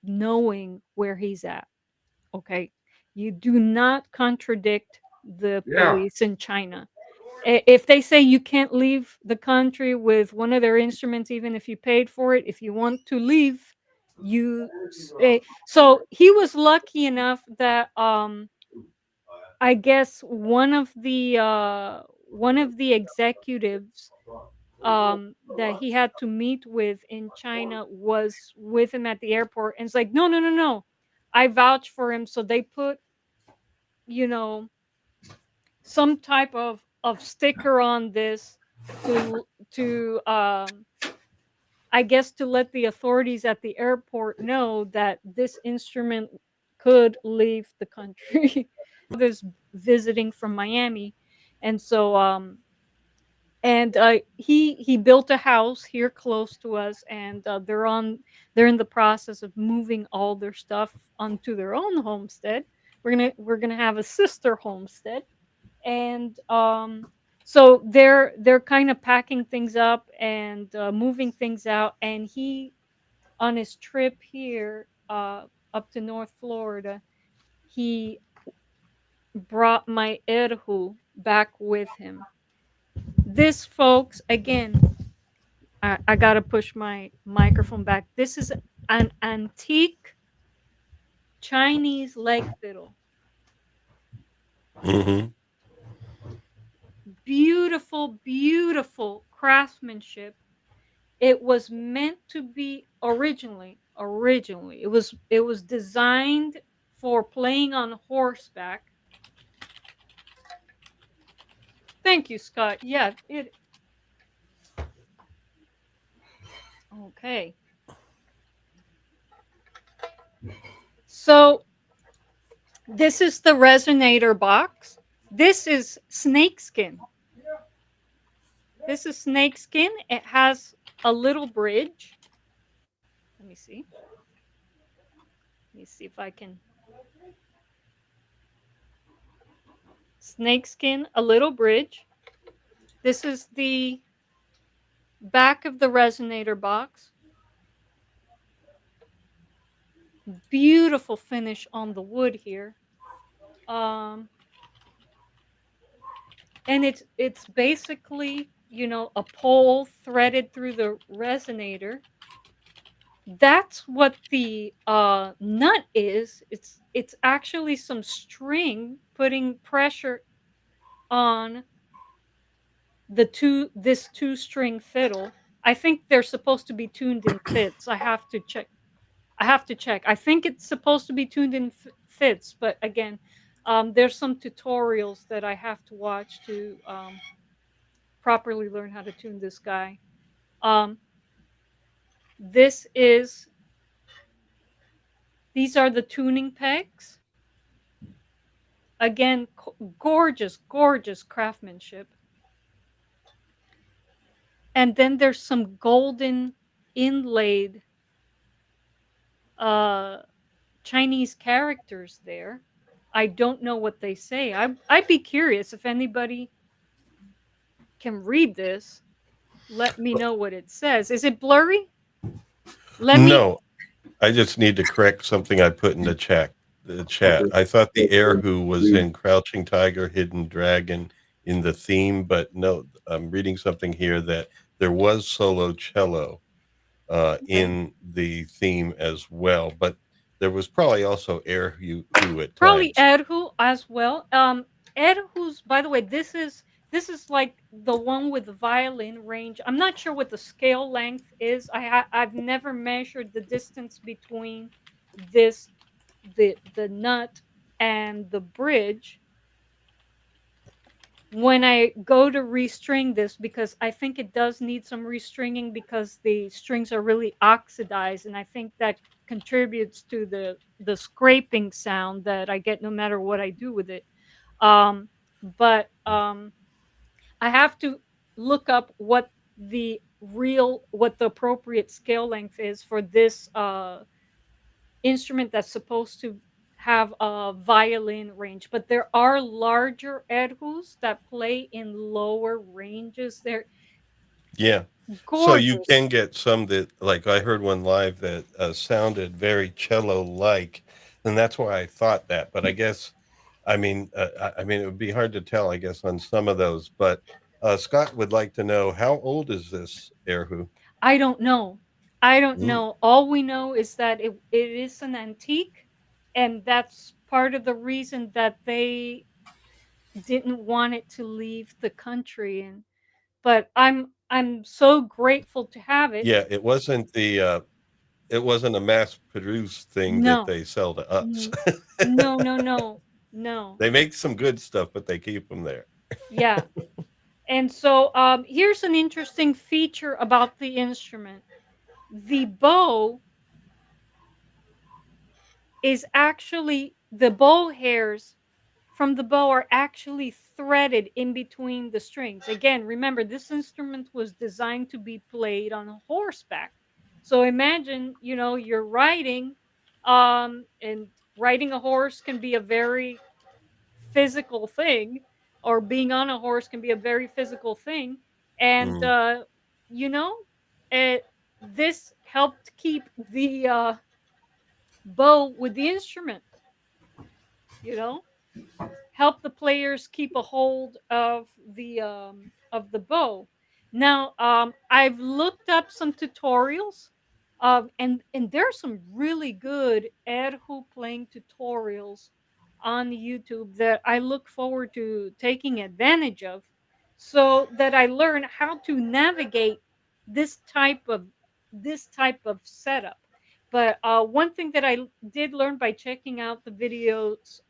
knowing where he's at, okay, you do not contradict the Yeah. police in China. If they say you can't leave the country with one of their instruments, even if you paid for it, if you want to leave, so he was lucky enough that I guess one of the executives that he had to meet with in China was with him at the airport, and it's like, no, no, no, no, I vouch for him. So they put, you know, some type of sticker on this to I guess to let the authorities at the airport know that this instrument could leave the country. There's visiting from Miami, and so and he built a house here close to us, and they're in the process of moving all their stuff onto their own homestead. We're gonna have a sister homestead, and so they're kind of packing things up and moving things out. And he, on his trip here up to North Florida, he brought my Erhu back with him. This, folks, again, I gotta push my microphone back. This is an antique Chinese leg fiddle. Hmm. Beautiful, beautiful craftsmanship. It was meant to be originally it was designed for playing on horseback. Thank you, Scott. Yeah, it okay. So this is the resonator box. This is snakeskin. This is snakeskin. It has a little bridge. Let me see. Let me see if I can. Snakeskin, a little bridge. This is the back of the resonator box. Beautiful finish on the wood here. And it's basically, you know, a pole threaded through the resonator. That's what the nut is. It's actually some string putting pressure on this two string fiddle. I think they're supposed to be tuned in fifths. I have to check. I think it's supposed to be tuned in fifths, but again, there's some tutorials that I have to watch to properly learn how to tune this guy. Um, this is These are the tuning pegs. Again, gorgeous, gorgeous craftsmanship. And then there's some golden inlaid Chinese characters there. I don't know what they say. I'd be curious if anybody can read this. Let me know what it says. Is it blurry? No, I just need to correct something I put in the chat. I thought the Erhu was in Crouching Tiger, Hidden Dragon in the theme, but no, I'm reading something here that there was solo cello in the theme as well, but there was probably also Erhu at Probably times. Erhu as well. Erhu's, by the way, this is like the one with the violin range. I'm not sure what the scale length is. I've never measured the distance between this the nut and the bridge when I go to restring this, because I think it does need some restringing because the strings are really oxidized, and I think that contributes to the scraping sound that I get no matter what I do with it. But I have to look up what the appropriate scale length is for this instrument that's supposed to have a violin range. But there are larger Erhus that play in lower ranges. They're Yeah. So you gorgeous. can get some that, like I heard one live that sounded very cello-like, and that's why I thought that. But I guess, I mean, it would be hard to tell, I guess, on some of those. But Scott would like to know, how old is this Erhu? I don't know. I don't Mm. know. All we know is that it is an antique, and that's part of the reason that they didn't want it to leave the country. And but I'm so grateful to have it. Yeah, it wasn't a mass-produced thing that No. they sell to us. N- No, no, no. No. They make some good stuff, but they keep them there. Yeah. And so here's an interesting feature about the instrument. The bow is actually, the bow hairs from the bow are actually threaded in between the strings. Again, remember, this instrument was designed to be played on horseback. So imagine, you're riding, and riding a horse can be a very physical thing, or being on a horse can be a very physical thing. And, Mm. you know, it, this helped keep the bow with the instrument, you know? Help the players keep a hold of the bow. Now, I've looked up some tutorials, and there are some really good Erhu playing tutorials on YouTube that I look forward to taking advantage of, so that I learn how to navigate this type of this type of setup. But one thing that I did learn by checking out the videos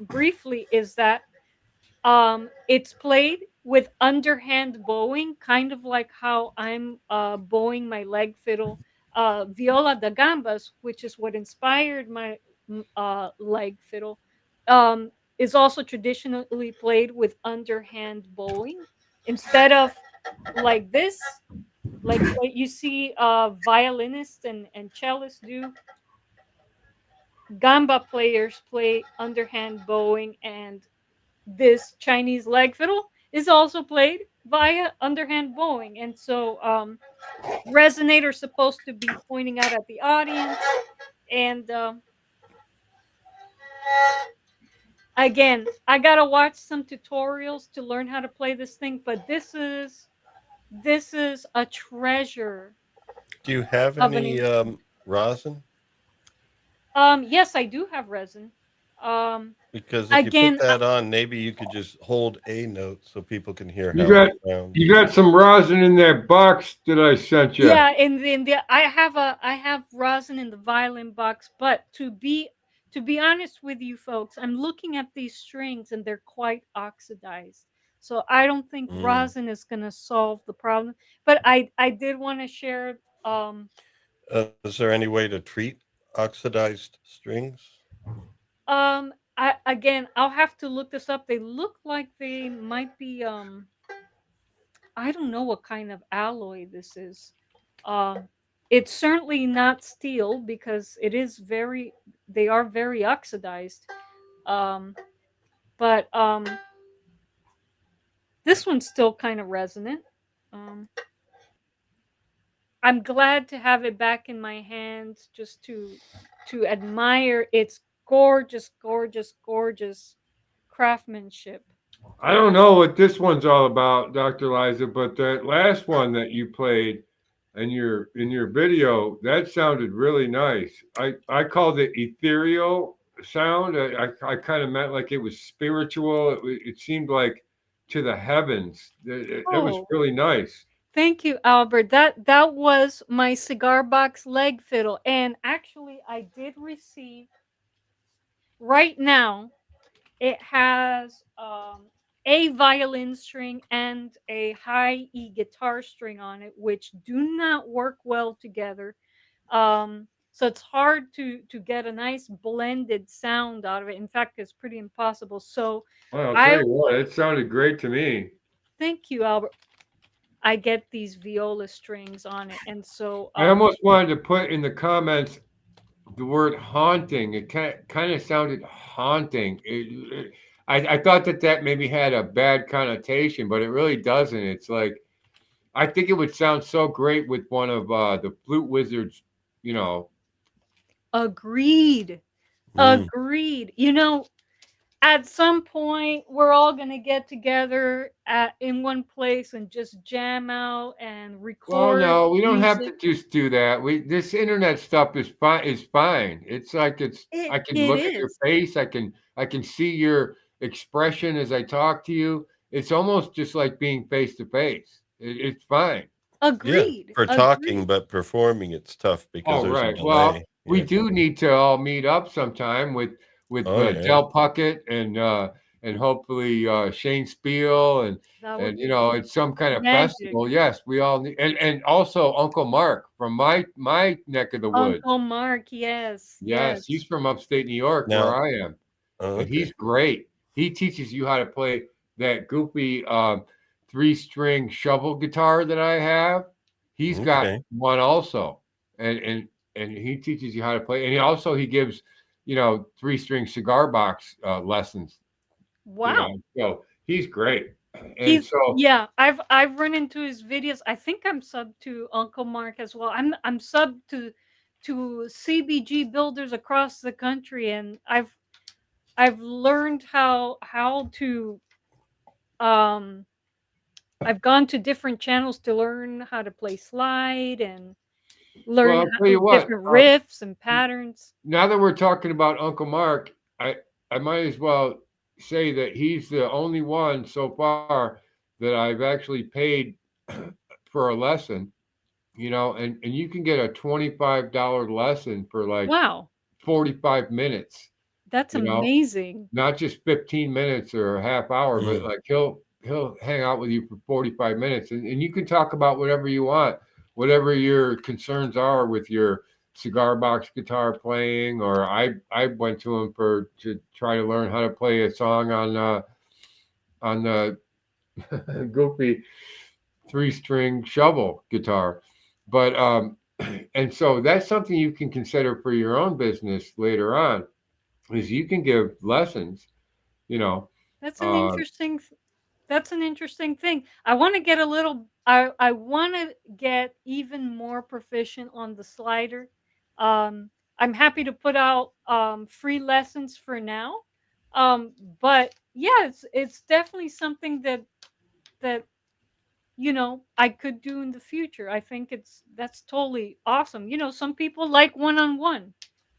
briefly is that it's played with underhand bowing, kind of like how I'm bowing my leg fiddle. Viola da gambas, which is what inspired my leg fiddle, is also traditionally played with underhand bowing instead of like this, like what you see violinists and cellists do. Gamba players play underhand bowing, and this Chinese leg fiddle is also played via underhand bowing. And so resonator is supposed to be pointing out at the audience. And again, I gotta watch some tutorials to learn how to play this thing, but this is a treasure Do you have of an any instrument. rosin? Yes, I do have resin. Um, Because if you put again, that on, maybe you could just hold a note so people can hear You how it got sounds. you got some rosin in that box that I sent you. yeah, in the I have rosin in the violin box, but to be honest with you folks, I'm looking at these strings and they're quite oxidized. So I don't think Mm. rosin is going to solve the problem. But I did want to share. Is there any way to treat oxidized strings? I again, I'll have to look this up. They look like they might be I don't know what kind of alloy this is. Um, it's certainly not steel because they are very oxidized. Um, but this one's still kind of resonant. Um, I'm glad to have it back in my hands just to admire its gorgeous, gorgeous, gorgeous craftsmanship. I don't know what this one's all about, Dr. Liza, but that last one that you played in your video, that sounded really nice. I called it ethereal sound. I kind of meant like it was spiritual. It seemed like to the heavens. It was Oh, really nice. thank you, Albert. That was my cigar box leg fiddle, and actually, I did receive right now it has a violin string and a high E guitar string on it, which do not work well together. So it's hard to get a nice blended sound out of it. In fact, it's pretty impossible. So Well, I'll tell I you what, it sounded great to me. thank you, Albert. I get these viola strings on it, and so I almost wanted to put in the comments the word haunting. It kind of sounded haunting. I thought that that maybe had a bad connotation, but it really doesn't. It's like I think it would sound so great with one of the flute wizards, you know. agreed, Mm. agreed. At some point we're all gonna get together in one place and just jam out and Well, record no, we don't have music. to just do that. We this internet stuff is fine. Is fine. It's like it's. It I can it look at your is face. I can see your expression as I talk to you. It's almost just like being face to face. It's fine. Yeah, agreed, for talking, agreed. but performing it's tough because Oh, there's a right. Well, delay. we Yeah. do need to all meet up sometime with Oh yeah. Del Puckett and hopefully Shane Spiel That would and be it's some kind of magic. festival. Yes, we all need and also Uncle Mark from my neck of the woods. Uncle Mark, yes, Yes, he's yes. from upstate New York where Now, I am, and okay. he's great. He teaches you how to play that goofy three-string shovel guitar that I have. He's got Okay. one also, and and he teaches you how to play. And he gives, three-string cigar box lessons. Wow. So he's great. And He's so yeah, I've run into his videos. I think I'm sub to Uncle Mark as well. I'm sub to CBG builders across the country, and I've learned how to um I've gone to different channels to learn how to play slide and well, learn I'll tell you what. different riffs and patterns. Now that we're talking about Uncle Mark, I might as well say that he's the only one so far that I've actually paid for a lesson, and you can get a $25 lesson for like Wow, 45 minutes, that's you know, amazing. not just 15 minutes or a half hour, but Mm. like he'll hang out with you for 45 minutes and you can talk about whatever you want, whatever your concerns are with your cigar box guitar playing, or I went to him to try to learn how to play a song on the goofy three-string shovel guitar. But and so that's something you can consider for your own business later on, is you can give lessons, you know. That's an Uh, interesting that's an interesting thing. I want to get a little I want to get even more proficient on the slider. I'm happy to put out free lessons for now. But yeah, it's definitely something that I could do in the future. I think that's totally awesome. Some people like one-on-one,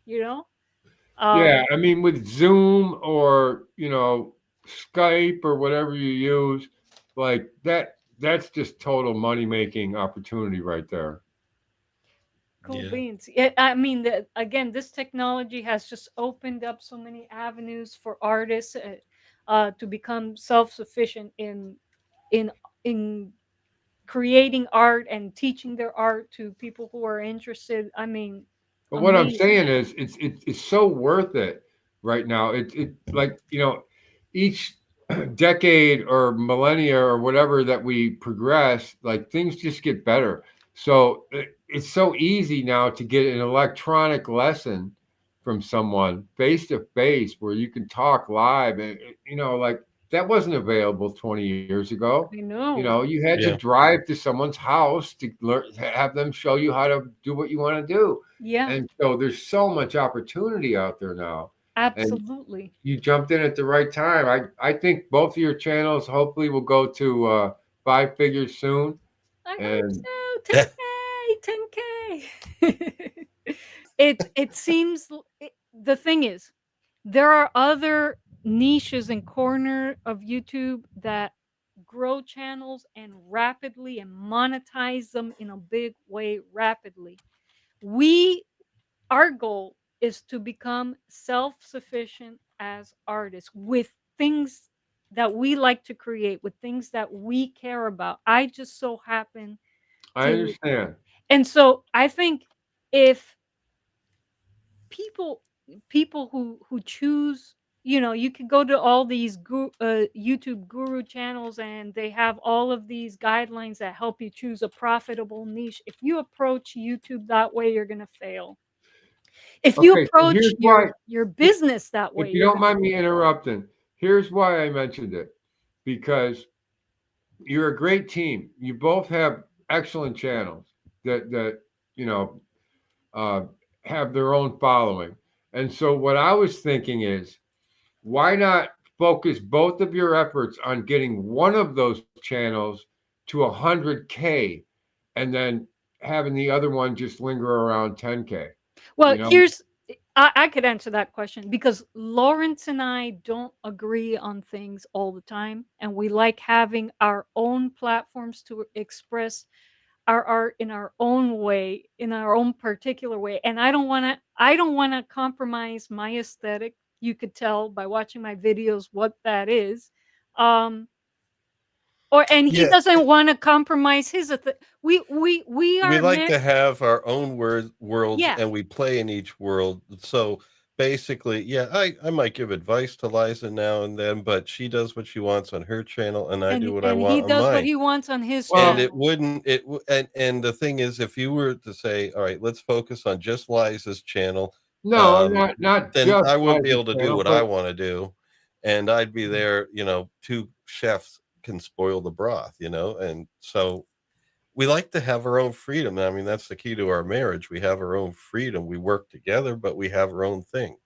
you know? yeah, Um I mean with Zoom or Skype or whatever you use, like that's just total money making opportunity right there. Cool Yeah. beans. I mean, again, this technology has just opened up so many avenues for artists to become self-sufficient in in creating art and teaching their art to people who are interested. I mean, But what I'm amazing. saying is, it's so worth it right now. It like each decade or millennia or whatever that we progress, like things just get better. So it's so easy now to get an electronic lesson from someone face to face where you can talk live, and like that wasn't available 20 years ago. I know. You had to Yeah. drive to someone's house to learn, have them show you how to do what you want to do. Yeah, And so there's so much opportunity out there now. And absolutely. you jumped in at the right time. I think both of your channels hopefully will go to 5 figures soon. I hope And so. 10K, 10K. It seems the thing is, there are other niches and corner of YouTube that grow channels and rapidly and monetize them in a big way rapidly. We our goal is to become self-sufficient as artists with things that we like to create, with things that we care about. I just so happen I to, understand. and so I think if people who choose, you can go to all these YouTube guru channels, and they have all of these guidelines that help you choose a profitable niche. If you approach YouTube that way, you're going to fail. If you Okay, so here's approach why, your business that way, if you you're don't going to mind me interrupting, here's why I mentioned it. Because you're a great team. You both have excellent channels that you know uh, have their own following. And so what I was thinking is, why not focus both of your efforts on getting one of those channels to 100K, and then having the other one just linger around 10K? Well, You know, I could answer that question because Lawrence and I don't agree on things all the time, and we like having our own platforms to express our art in our own way, in our own particular way. And I don't want to compromise my aesthetic. You could tell by watching my videos what that is. Um and he Yeah, doesn't want to compromise his we we are like meant. to have our own worlds, Yeah. and we play in each world. So basically, yeah, I might give advice to Liza now and then, but she does what she wants on her channel, and I do what I And he want on does what mine. he wants on his Well, And it channel. wouldn't and the thing is, if you were to say, all right, let's focus on just Liza's channel, no, um, not then just I wouldn't be Liza's able to do channel, what I but want to do, and I'd be there. Two chefs can spoil the broth, and so we like to have our own freedom. I mean, that's the key to our marriage. We have our own freedom. We work together, but we have our own things.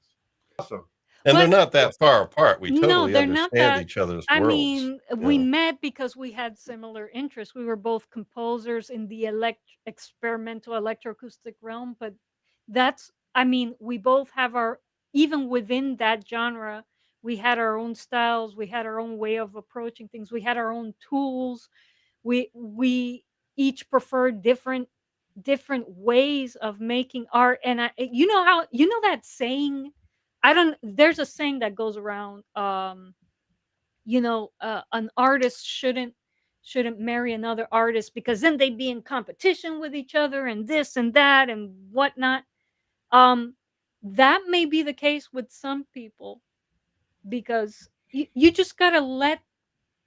awesome. And they're But not that far apart. We no, totally they're not understand that. each other's I worlds. mean, You we know. met because we had similar interests. We were both composers in the experimental electroacoustic realm, but I mean, we both have even within that genre, we had our own styles, we had our own way of approaching things, we had our own tools. We each preferred different ways of making art. And that saying, I don't there's a saying that goes around, an artist shouldn't marry another artist because then they'd be in competition with each other and this and that and whatnot. um that may be the case with some people, because you just gotta let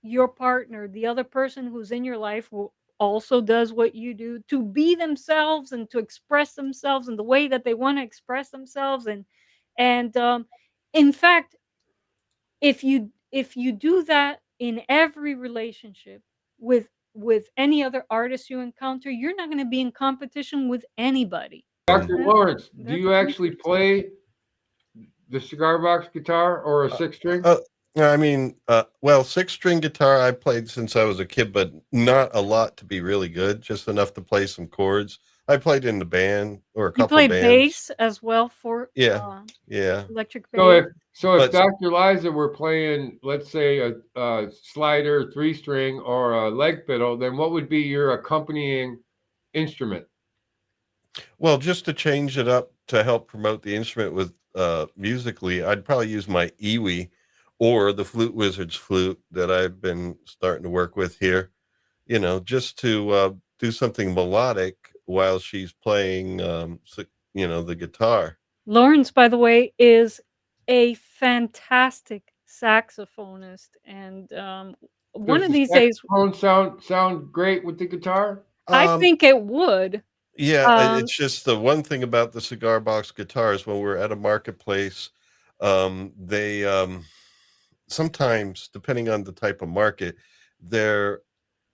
your partner, the other person who's in your life, who also does what you do, to be themselves and to express themselves in the way that they want to express themselves. And in fact, if you do that in every relationship with any other artist you encounter, you're not going to be in competition with anybody. Dr. That, Lawrence, do that's you pretty actually simple. play the cigar box guitar or a six string? Uh, I mean, well, six-string guitar I played since I was a kid, but not a lot to be really good, just enough to play some chords. I played in the band or a You couple play bands. bass as well for Yeah, yeah. electric So bass. if But Dr. Liza were playing, let's say a slider, three string, or a leg fiddle, then what would be your accompanying instrument? well, just to change it up to help promote the instrument with musically, I'd probably use my Iwi or the Flute Wizard's flute that I've been starting to work with here. Just to do something melodic while she's playing, the guitar. Lawrence, by the way, is a fantastic saxophonist, and one Does of the these days, saxophone sound great with the guitar? I Um, think it would. yeah, Um, it's just the one thing about the cigar box guitars when we're at a marketplace, they sometimes, depending on the type of market, they're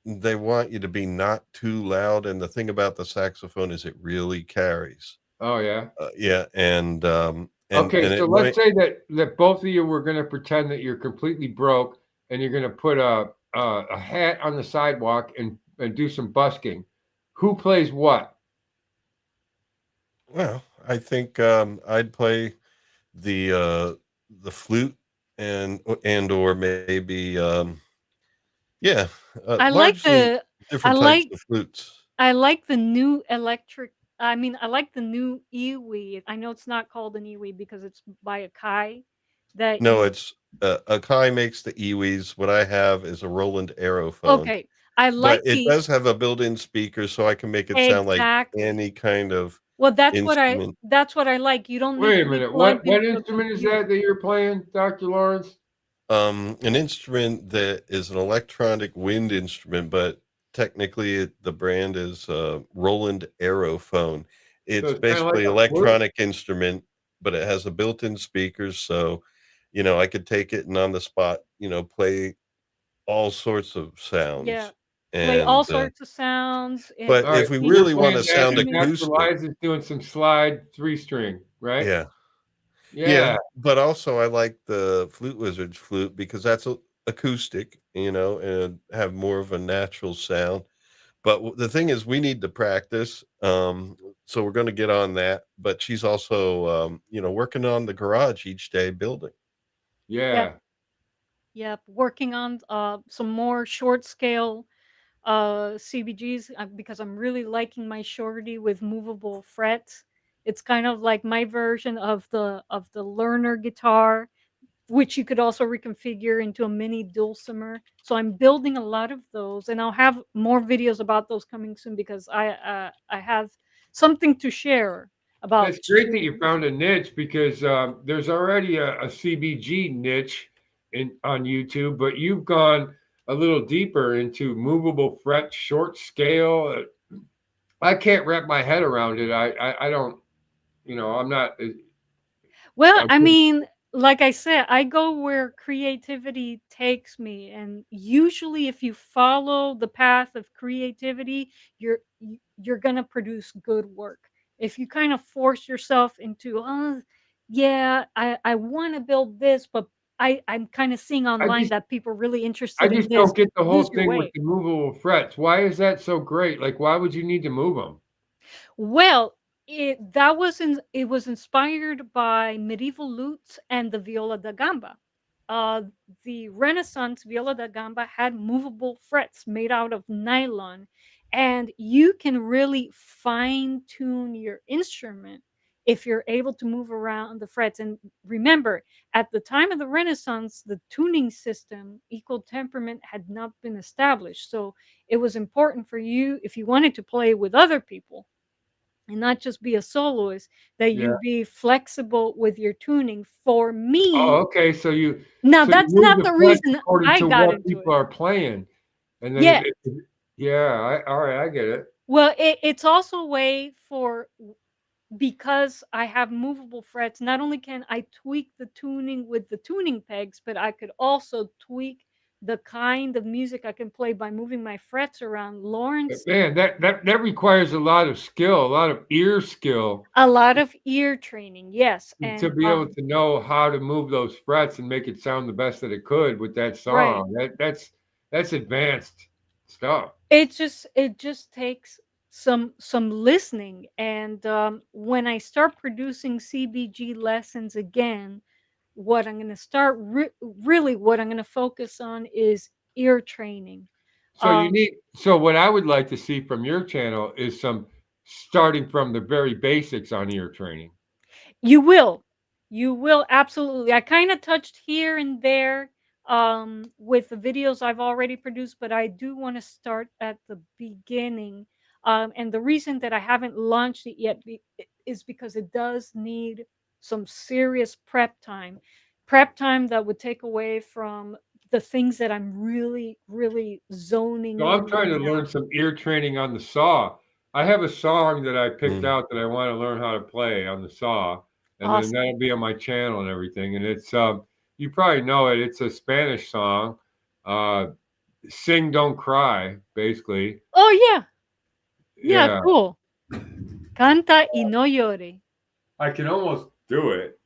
they want you to be not too loud. And the thing about the saxophone is it really carries. Oh yeah. Yeah, and Okay, so it let's might. say that both of you were going to pretend that you're completely broke and you're going to put a hat on the sidewalk and do some busking. Who plays what? Well, I think I'd play the flute and or maybe I like largely the I different types like of flutes. I like the new electric I mean, I like the new iwi. I know it's not called an iwi because it's by Akai. That No, you it's Akai makes the Iwis. What I have is a Roland Aerophone, okay? I like but it the does have a built-in speaker, so I can make it sound like exactly. any kind of Well, instrument. that's what I like. You don't need Wait a to be minute. plugged What into a instrument is that computer. you're playing, Dr. Lawrence? An instrument that is an electronic wind instrument, but technically the brand is Roland Aerophone. So It's it's kind of like basically a flute. electronic instrument, but it has a built-in speakers, so I could take it and on the spot, play all sorts of Yeah, sounds. play all And sorts of sounds and but All right. if we So you're really want instruments to playing to that, sound and mimic. Dr. acoustic, Liza's doing some slide 3-string, right? yeah. Yeah. Yeah, but also I like the Flute Wizard's flute because that's acoustic, and have more of a natural sound. But the thing is, we need to practice. So we're going to get on that. But she's also, working on the garage each day building. Yep, Yeah. yep. Working on some more short scale CBGs because I'm really liking my shorty with movable frets. It's kind of like my version of the learner guitar, which you could also reconfigure into a mini dulcimer. So I'm building a lot of those, and I'll have more videos about those coming soon because I have something to share about That's great that you strings. found a niche because there's already a CBG niche on YouTube, but you've gone a little deeper into movable fret, short scale. I can't wrap my head around it. I don't, I'm not Well, a I good. mean, like I said, I go where creativity takes me, and usually, if you follow the path of creativity, you're gonna produce good work. If you kind of force yourself into, yeah, I want to build this, but I'm kind of seeing I online just that people are really I interested in just this. don't get the whole Lose your thing with way. the movable frets. Why is that so great? Like, why would you need to move them? Well, it was inspired by medieval lutes and the viola da gamba. Uh, the Renaissance viola da gamba had movable frets made out of nylon, and you can really fine tune your instrument if you're able to move around the frets. And remember, at the time of the Renaissance, the tuning system, equal temperament, had not been established. So it was important for you, if you wanted to play with other people and not just be a soloist, that Yeah. you be flexible with your tuning. For Oh, me, okay. now So you that's move not the the frets reason according I to got what into people it. are playing, and then Yeah. yeah. All right, I get it. Well, it's also a way for because I have movable frets, not only can I tweak the tuning with the tuning pegs, but I could also tweak the kind of music I can play by moving my frets around. But Lawrence, man, that requires a lot of skill, a lot of ear skill a lot of ear training, yes, to and be able to know how to move those frets and make it sound the best that it could with that right. song. That's advanced stuff. It just takes some listening, and when I start producing CBG lessons again, what I'm going to start really what I'm going to focus on is ear training. um So what I would like to see from your channel is some starting from the very basics on ear training. You will. You will absolutely. I kind of touched here and there with the videos I've already produced, but I do want to start at the beginning. And the reason that I haven't launched it yet is because it does need some serious prep time. Prep time that would take away from the things that I'm really, really zoning So I'm in trying right to learn now. some ear training on the saw. I have a song that I picked Mm. out that I want to learn how to play on the saw, and then Awesome. that'll be on my channel and everything. And it's you probably know it. It's a Spanish song, uh, "Sing Don't Cry," basically. Oh, yeah. Yeah, Yeah, cool. Canta y no llore. I can almost do it.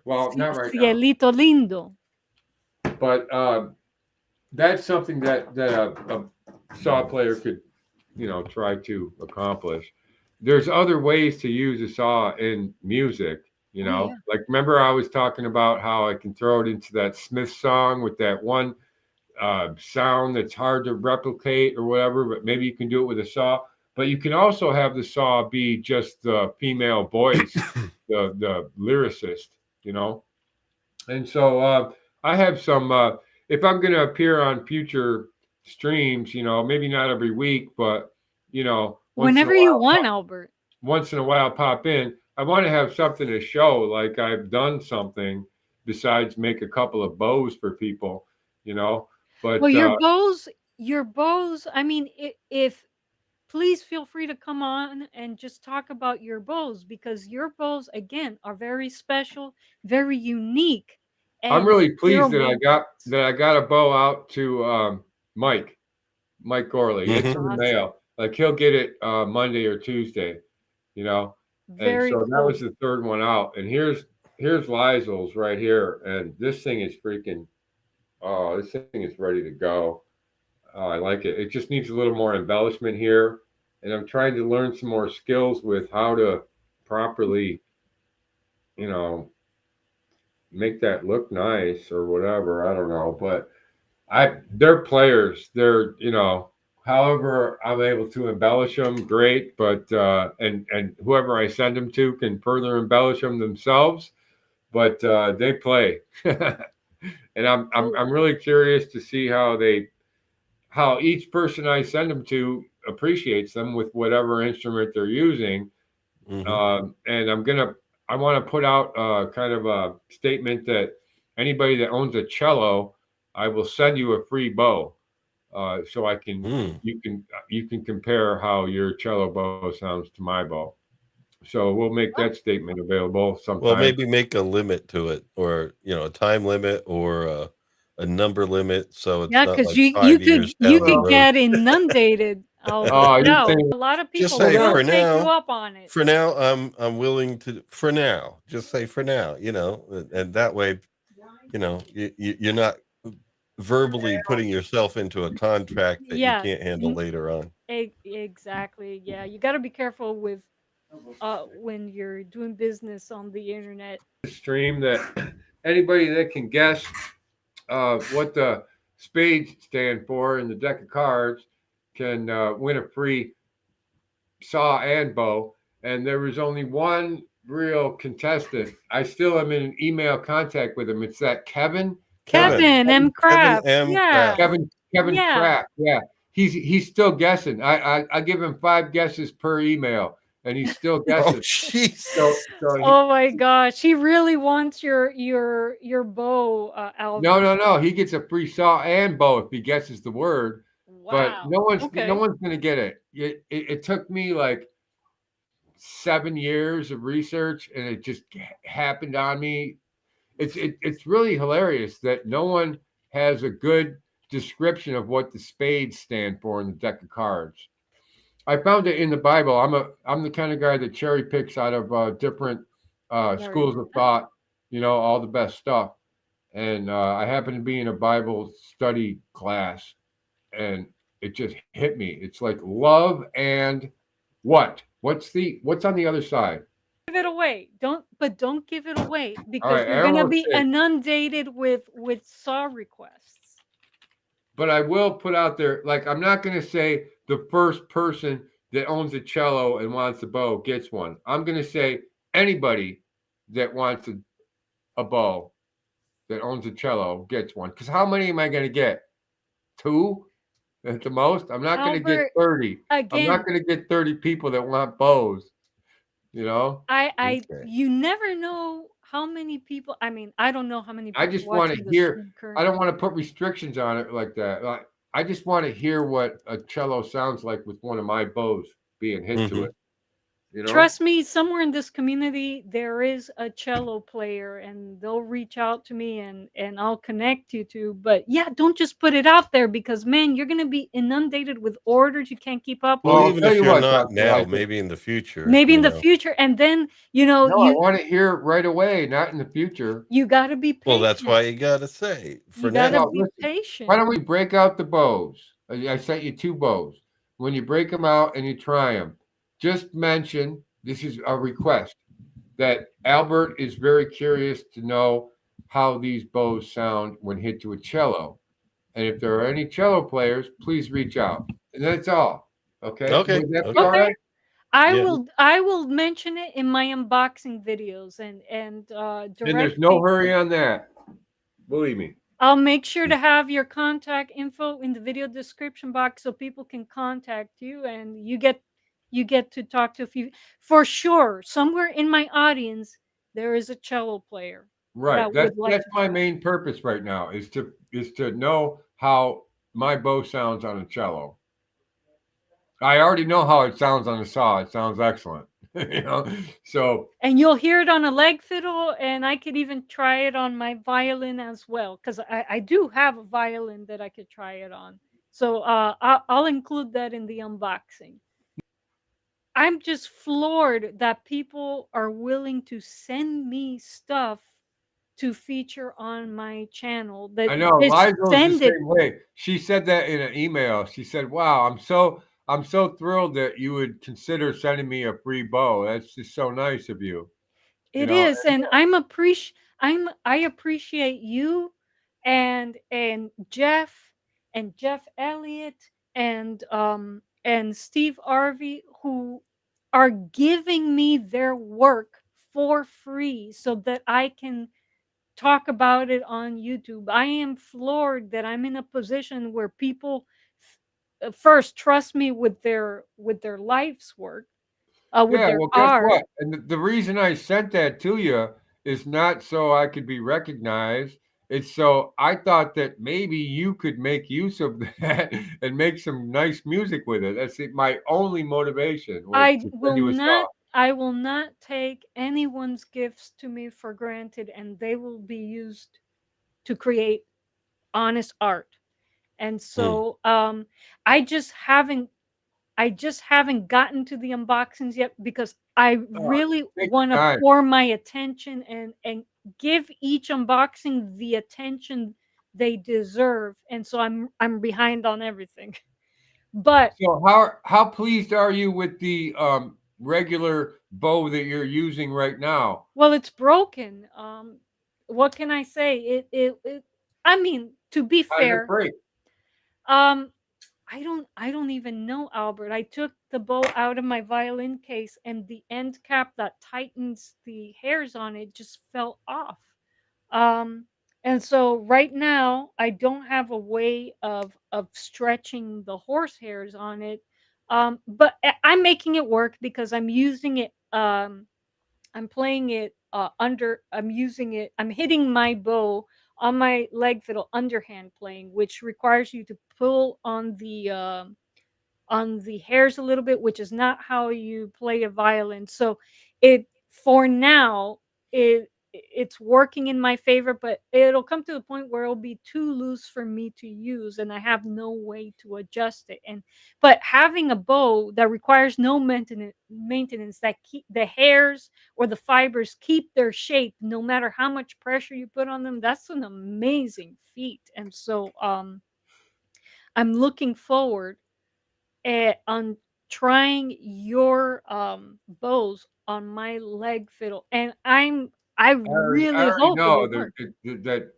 Well, not right now, Cielito lindo. but that's something that a saw player could, try to accomplish. There's other ways to use a saw in music, Oh, yeah. like remember I was talking about how I can throw it into that Smith song with that one sound that's hard to replicate or whatever, but maybe you can do it with a saw. But you can also have the saw be just the female voice, the lyricist, you know. And so I have some. If I'm going to appear on future streams, you know, maybe not every week, but you know, Whenever you want, Albert. once in a while pop in. I want to have something to show, like I've done something besides make a couple of bows for people, you know. But Well, your bows. I mean, if please feel free to come on and just talk about your bows, because your bows again are very special, very unique, I'm and really zero pleased maintenance. that I got a bow out to Mike Gorley. Mhm. It's in the Awesome. mail. Like he'll get it Monday or Tuesday, you know. And Very so that was cool. the third one out. And here's Lizel's right here, and this thing is freaking. Oh, this thing is ready to go. Oh, I like it. It just needs a little more embellishment here, and I'm trying to learn some more skills with how to properly, you know, make that look nice or whatever. I don't know, but they're players. They're, you know, however I'm able to embellish them, great. But and whoever I send them to can further embellish them themselves. But they play, and I'm really curious to see how each person I send them to appreciates them with whatever instrument they're using. And I want to put out kind of a statement that anybody that owns a cello, I will send you a free bow, so I can you can compare how your cello bow sounds to my bow. So we'll make that statement available sometime. Well, maybe make a limit to it, or you know, a time limit, or a number limit, so it's Yeah, not because like you 5 could years down the road. get inundated, Oh, Albert. you're No, saying a lot of Just people say will for take you now. up on it. For now, I'm willing to. For now, just say for now. You know, and that way, you know, you're not verbally putting yourself into a contract that you Yeah, can't handle later on. exactly. Yeah, you got to be careful with when you're doing business on the internet. stream that anybody that can guess what the spades stand for in the deck of cards can win a free saw and bow. And there was only one real contestant. I still am in email contact with him. It's that Kevin. Kevin M. Kevin Craft. M. Yeah. Craft. Kevin Yeah. Kraft. Yeah. He's still guessing. I give him 5 guesses per email, and he's still Oh, guessing. jeez. So Oh my gosh, he really wants your bow, Albert. no. He gets a free saw and bow if he guesses the word. But Wow. no one's Okay. gonna get it. It took me like 7 years of research, and it just happened on me. It's really hilarious that no one has a good description of what the spades stand for in the deck of cards. I found it in the Bible. I'm the kind of guy that cherry picks out of different schools of thought, you know, all the best stuff. And I happened to be in a Bible study class, and it just hit me. It's like love and what? What's on the other side? Give it away. Don't give it away, All because right, you're gonna everyone be say, inundated with saw requests. but I will put out there, like, I'm not going to say the first person that owns a cello and wants a bow gets one. I'm going to say anybody that wants a bow that owns a cello gets one. Because how many am I going to get? 2 at the most? I'm not going to get Albert, 30. I'm again, not going to get 30 people that want bows, you know? I Okay. you never know how many people. I mean, I don't know how many I people just want watching to the hear, stream I currently. don't want to put restrictions on it like that. Like, I just want to hear what a cello sounds like with one of my bows being hit to it. You know? Trust me, somewhere in this community there is a cello player, and they'll reach out to me, and I'll connect you to. But yeah, don't just put it out there, because man, you're gonna be inundated with orders you can't keep up Well, with. I'll even tell if you you're what, not Dr. now, Liza. maybe in the future. Maybe you in the know. future, and then No, I want to hear it right away, not in the future. you gotta be patient. Well, that's why you gotta say for You gotta now. Well, be listen, why patient. don't we break out the bows? I sent you 2 bows. When you break them out and you try them, just mention, this is a request, that Albert is very curious to know how these bows sound when hit to a cello. And if there are any cello players, please reach out. And that's all. Okay, Okay. would that be Okay. all Okay. right? Yeah. I will mention it in my unboxing videos and And direct there's no people. hurry on that. Believe me. I'll make sure to have your contact info in the video description box so people can contact you and you get to talk to a few. For sure, somewhere in my audience there is a cello player Right. that would like That's to my chat. main purpose right now is to know how my bow sounds on a cello. I already know how it sounds on the saw. It sounds excellent. You know, so And you'll hear it on a leg fiddle, and I could even try it on my violin as well, because I do have a violin that I could try it on. So I'll include that in the unboxing. I'm just floored that people are willing to send me stuff to feature on my channel. That I know just Liza's the send it. same way. She said that in an email. She said, "Wow, I'm so thrilled that you would consider sending me a free bow. That's just so nice of you." You It know, is, and I appreciate you and Jeff Elliott and Steve Arvey, who are giving me their work for free so that I can talk about it on YouTube. I am floored that I'm in a position where people first trust me with their life's work, with yeah, their well, guess art. what? And the reason I sent that to you is not so I could be recognized. It's so I thought that maybe you could make use of that and make some nice music with it. That's it. My only motivation was to send you a song. I will not take anyone's gifts to me for granted, and they will be used to create honest art. And Hmm. so I just haven't I just haven't gotten to the unboxings yet because I Oh, really take want your to time. pour my attention and give each unboxing the attention they deserve. And so I'm behind on everything. But So how pleased are you with the regular bow that you're using right now? well, it's broken. What can I say? I mean, to be How did it fair, break? um, I don't even know, Albert. I took the bow out of my violin case and the end cap that tightens the hairs on it just fell off. Um, and so right now I don't have a way of stretching the horse hairs on it. But I'm making it work because I'm using it I'm playing it I'm using it, I'm hitting my bow on my leg fiddle underhand playing, which requires you to pull on the hairs a little bit, which is not how you play a violin. So it for now it's working in my favor, but it'll come to the point where it'll be too loose for me to use and I have no way to adjust it. And but having a bow that requires no maintenance that keep the hairs or the fibers keep their shape no matter how much pressure you put on them, that's an amazing feat. And so I'm looking forward on trying your bows on my leg fiddle, and I I really already hope know it'll that, work. that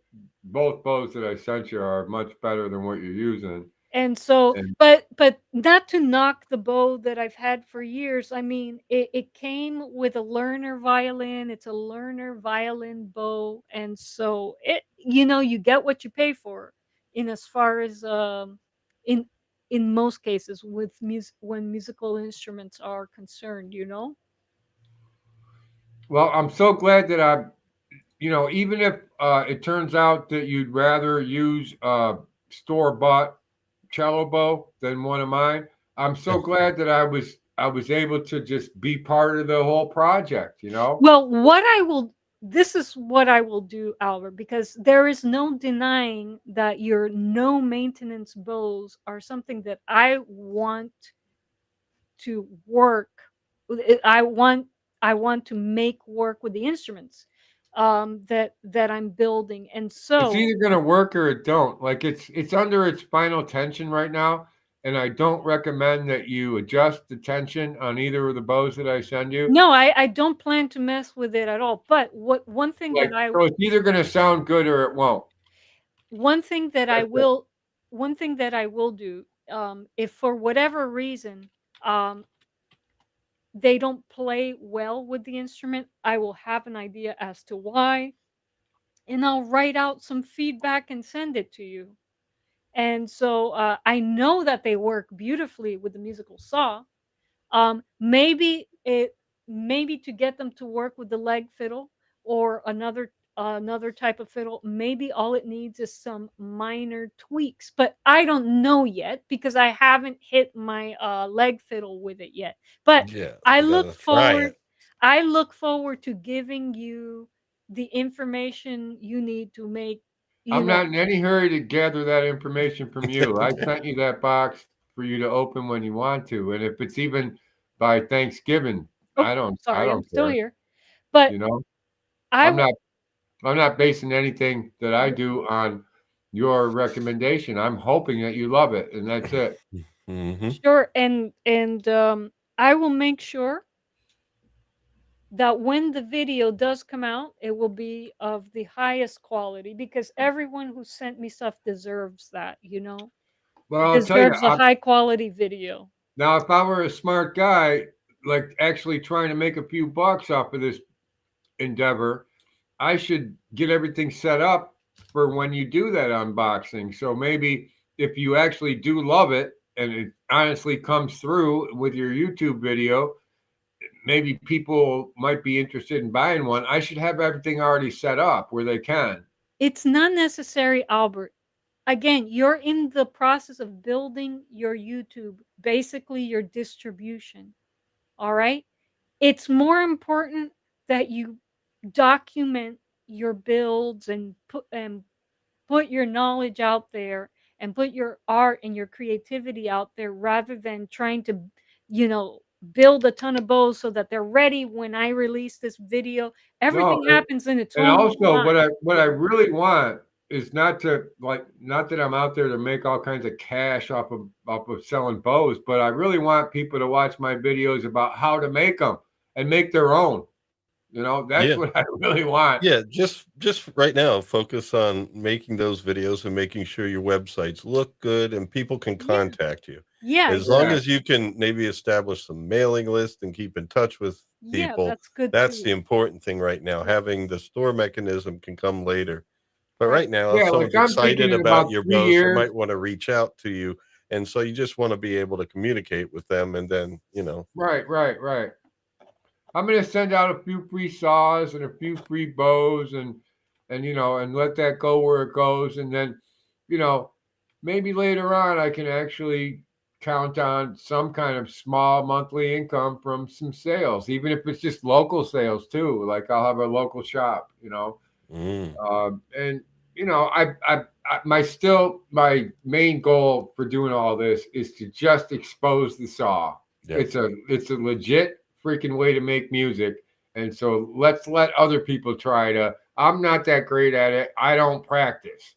both bows that I sent you are much better than what you're using. And so, And but not to knock the bow that I've had for years. I mean, it came with a learner violin. It's a learner violin bow, and so it you get what you pay for. In as far as in in most cases with music when musical instruments are concerned, well, I'm so glad that even if it turns out that you'd rather use a store-bought cello bow than one of mine, I'm so glad that I was able to just be part of the whole project, you know? Well, what I will this is what I will do, Albert, because there is no denying that your no maintenance bows are something that I want to work with. I want to make work with the instruments that I'm building. And It's so either gonna work or it don't. Like it's under its final tension right now, and I don't recommend that you adjust the tension on either of the bows that I send you. no, I don't plan to mess with it at all. But what Like so, it's either gonna sound good or it won't. one thing that I That's it. will one thing that I will do, if for whatever reason um, they don't play well with the instrument, I will have an idea as to why, and I'll write out some feedback and send it to you. And so I know that they work beautifully with the musical saw. Maybe maybe to get them to work with the leg fiddle or another type of fiddle, maybe all it needs is some minor tweaks, but I don't know yet because I haven't hit my leg fiddle with it yet. But Yeah, I you look gotta try forward it. I look forward to giving you the information you need to make, you I'm know. not in any hurry to gather that information from you. I sent you that box for you to open when you want to, and if it's even by Thanksgiving, Oh, I sorry, I'm don't still care. here. But You know, I I'm will. not I'm not basing anything that I do on your recommendation. I'm hoping that you love it, and that's it. Hmm. Sure, and I will make sure that when the video does come out, it will be of the highest quality because everyone who sent me stuff deserves that, you know? Well, I'll tell you, Deserves a high quality video. now if I were a smart guy, like actually trying to make a few bucks off of this endeavor, I should get everything set up for when you do that unboxing. So maybe if you actually do love it and it honestly comes through with your YouTube video, maybe people might be interested in buying one. I should have everything already set up where they can. It's not necessary, Albert. Again, you're in the process of building your YouTube, basically your distribution. All right? It's more important that you document your builds and put your knowledge out there and put your art and your creativity out there rather than trying to, you know, build a ton of bows so that they're ready when I release this video. No, Everything happens in its and own also time. what I really want is not to like not that I'm out there to make all kinds of cash off of selling bows, but I really want people to watch my videos about how to make them and make their own. You know, that's Yeah. what I really want. Yeah, just right now, focus on making those videos and making sure your websites look good and people can Yeah. contact you. Yeah, As long yeah. as you can maybe establish some mailing list and keep in touch with Yeah, people, that's good that's the too. important thing right now. Yeah, Having the store mechanism can come later. But right. right now, if Yeah, like someone's I'm thinking excited in about about your 3 bows, they years. might want to reach out to you. And so you just want to be able to communicate with them and then, Right, right, right. I'm gonna send out a few free saws and a few free bows and and let that go where it goes. And then, you know, maybe later on I can actually count on some kind of small monthly income from some sales, even if it's just local sales too. Like I'll have a local shop. mm, And my main goal for doing all this is to just expose the saw. yeah. It's a legit freaking way to make music, and so let's let other people try to. I'm not that great at it. I don't practice.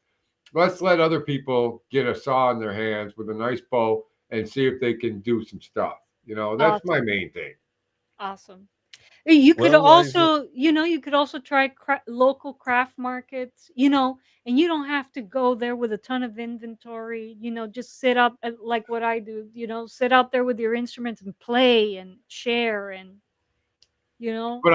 Let's let other people get a saw in their hands with a nice bow and see if they can do some stuff. That's my Awesome. main thing. Awesome. You could Well, Liza, also, you could also try local craft markets, and you don't have to go there with a ton of inventory, just sit up like what I do, sit out there with your instruments and play and share and, you know. But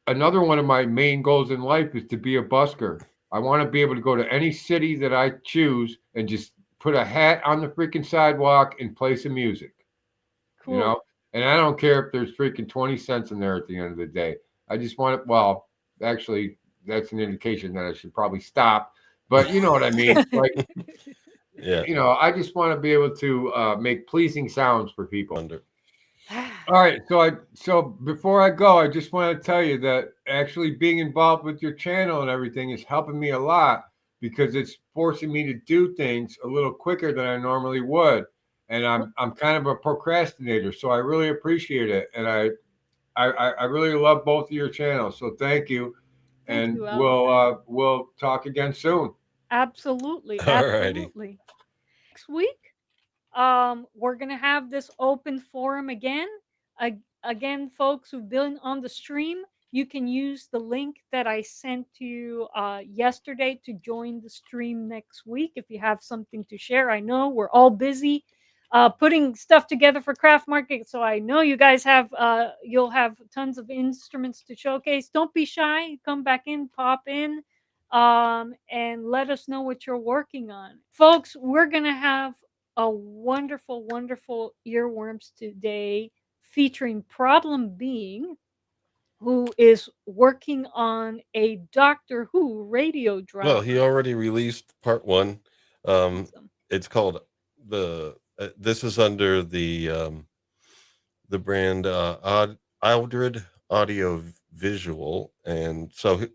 another one of my main goals in life is to be a busker. I want to be able to go to any city that I choose and just put a hat on the freaking sidewalk and play some music, you Cool. know? And I don't care if there's freaking 20 cents in there at the end of the day. I just want it. Well, actually, that's an indication that I should probably stop. But you know what I mean? Like, yeah, I just want to be able to make pleasing sounds for people. wonder. All right, so before I go, I just want to tell you that actually being involved with your channel and everything is helping me a lot because it's forcing me to do things a little quicker than I normally would, and I'm kind of a procrastinator, so I really appreciate it, and I really love both of your channels, so thank you, Thank and you, Albert. we'll talk again soon. Absolutely. All righty. Absolutely. Next week, we're gonna have this open forum again. Again, folks who've been on the stream, you can use the link that I sent to you yesterday to join the stream next week if you have something to share. I know we're all busy. putting stuff together for craft market. So I know you guys have you'll have tons of instruments to showcase. Don't be shy. Come back in, pop in, and let us know what you're working on, folks. We're gonna have a wonderful, wonderful earworms today, featuring Problem Being, who is working on a Doctor Who radio drama. Well, he already released part one. Awesome. It's called this is under the brand Aldred Audio Visual, and so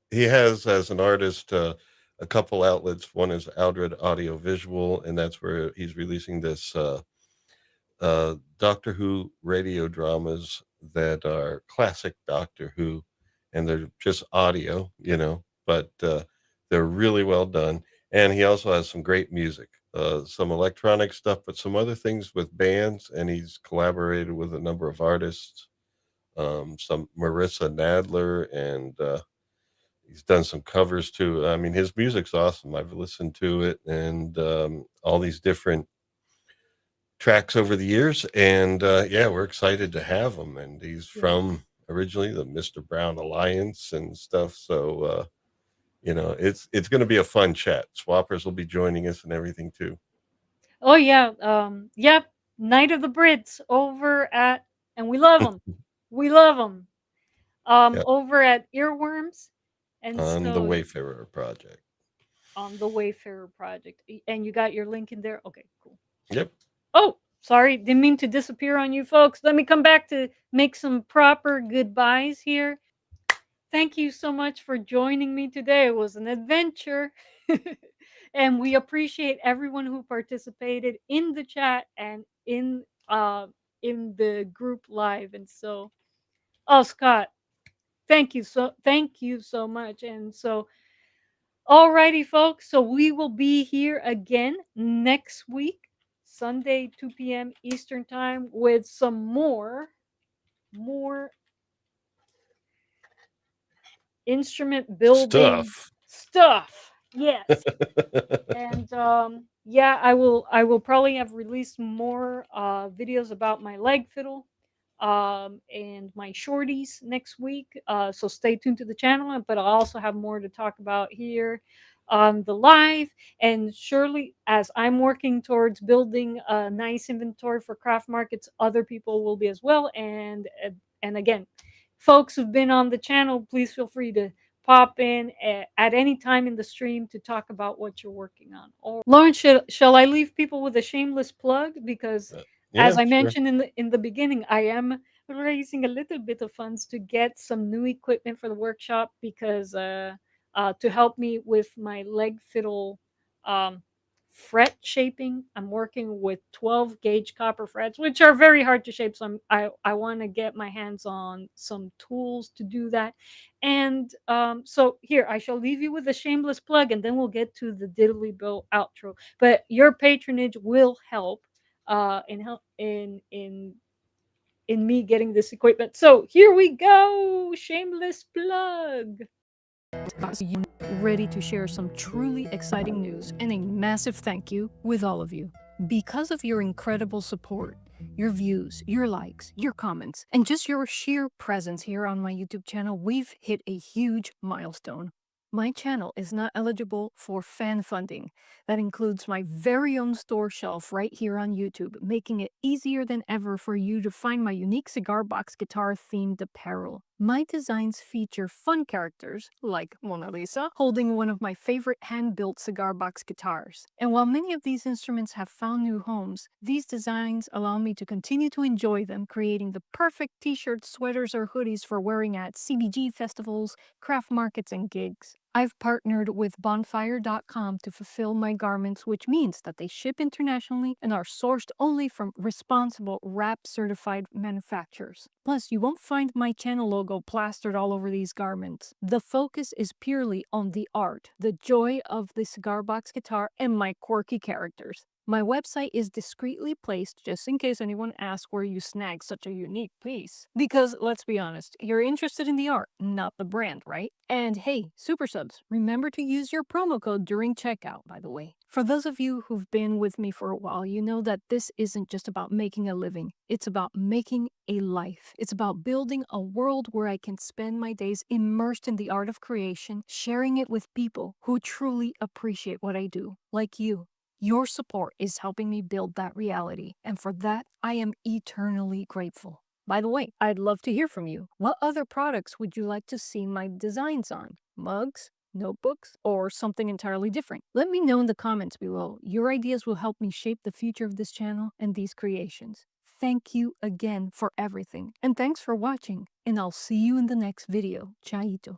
he has, as an artist, a couple outlets. One is Aldred Audio Visual, and that's where he's releasing this Doctor Who radio dramas that are classic Doctor Who, and they're just audio, but they're really well done. And he also has some great music, some electronic stuff, but some other things with bands, and he's collaborated with a number of artists, some Marissa Nadler, and he's done some covers too. I mean, his music's awesome. I've listened to it, and all these different tracks over the years, and yeah, we're excited to have him. And he's from originally the Mr. Brown Alliance and stuff. So it's going to be a fun chat. Swappers will be joining us and everything too. Oh yeah, yep. Night of the Brits over at, and we love them. We love them. Yep. Over at Earworms, and on so, the Wayfarer Project. On the Wayfarer Project, and you got your link in there. Okay, cool. Yep. Oh, sorry, didn't mean to disappear on you folks. Let me come back to make some proper goodbyes here. Thank you so much for joining me today. It was an adventure. And we appreciate everyone who participated in the chat and in the group live. And so, oh Scott, thank you so much. And so, alrighty folks, so we will be here again next week, Sunday, 2 p.m. Eastern time, with some more instrument building stuff. Yes. And yeah, I will probably have released more videos about my leg fiddle and my shorties next week. So stay tuned to the channel, but I'll also have more to talk about here on the live. And surely, as I'm working towards building a nice inventory for craft markets, other people will be as well. And again, folks who've been on the channel, please feel free to pop in at any time in the stream to talk about what you're working on. Or Lauren, shall I leave people with a shameless plug? Because as I mentioned in the beginning, I am raising a little bit of funds to get some new equipment for the workshop, because to help me with my leg fiddle fret shaping. I'm working with 12 gauge copper frets, which are very hard to shape. So I want to get my hands on some tools to do that. And so here, I shall leave you with a shameless plug, and then we'll get to the Diddly Bill outro. But your patronage will help in me getting this equipment. So here we go, shameless plug. Ready to share some truly exciting news, and a massive thank you with all of you. Because of your incredible support, your views, your likes, your comments, and just your sheer presence here on my YouTube channel, we've hit a huge milestone. My channel is not eligible for fan funding. That includes my very own store shelf right here on YouTube, making it easier than ever for you to find my unique cigar box guitar themed apparel. My designs feature fun characters, like Mona Lisa, holding one of my favorite hand-built cigar box guitars. And while many of these instruments have found new homes, these designs allow me to continue to enjoy them, creating the perfect t-shirts, sweaters, or hoodies for wearing at CBG festivals, craft markets, and gigs. I've partnered with bonfire.com to fulfill my garments, which means that they ship internationally and are sourced only from responsible RAP certified manufacturers. Plus, you won't find my channel logo plastered all over these garments. The focus is purely on the art, the joy of the cigar box guitar, and my quirky characters. My website is discreetly placed just in case anyone asks where you snag such a unique piece. Because, let's be honest, you're interested in the art, not the brand, right? And hey, super subs, remember to use your promo code during checkout, by the way. For those of you who've been with me for a while, you know that this isn't just about making a living. It's about making a life. It's about building a world where I can spend my days immersed in the art of creation, sharing it with people who truly appreciate what I do, like you. Your support is helping me build that reality, and for that, I am eternally grateful. By the way, I'd love to hear from you. What other products would you like to see my designs on? Mugs? Notebooks, or something entirely different? Let me know in the comments below. Your ideas will help me shape the future of this channel and these creations. Thank you again for everything, and thanks for watching, and I'll see you in the next video. Chaito.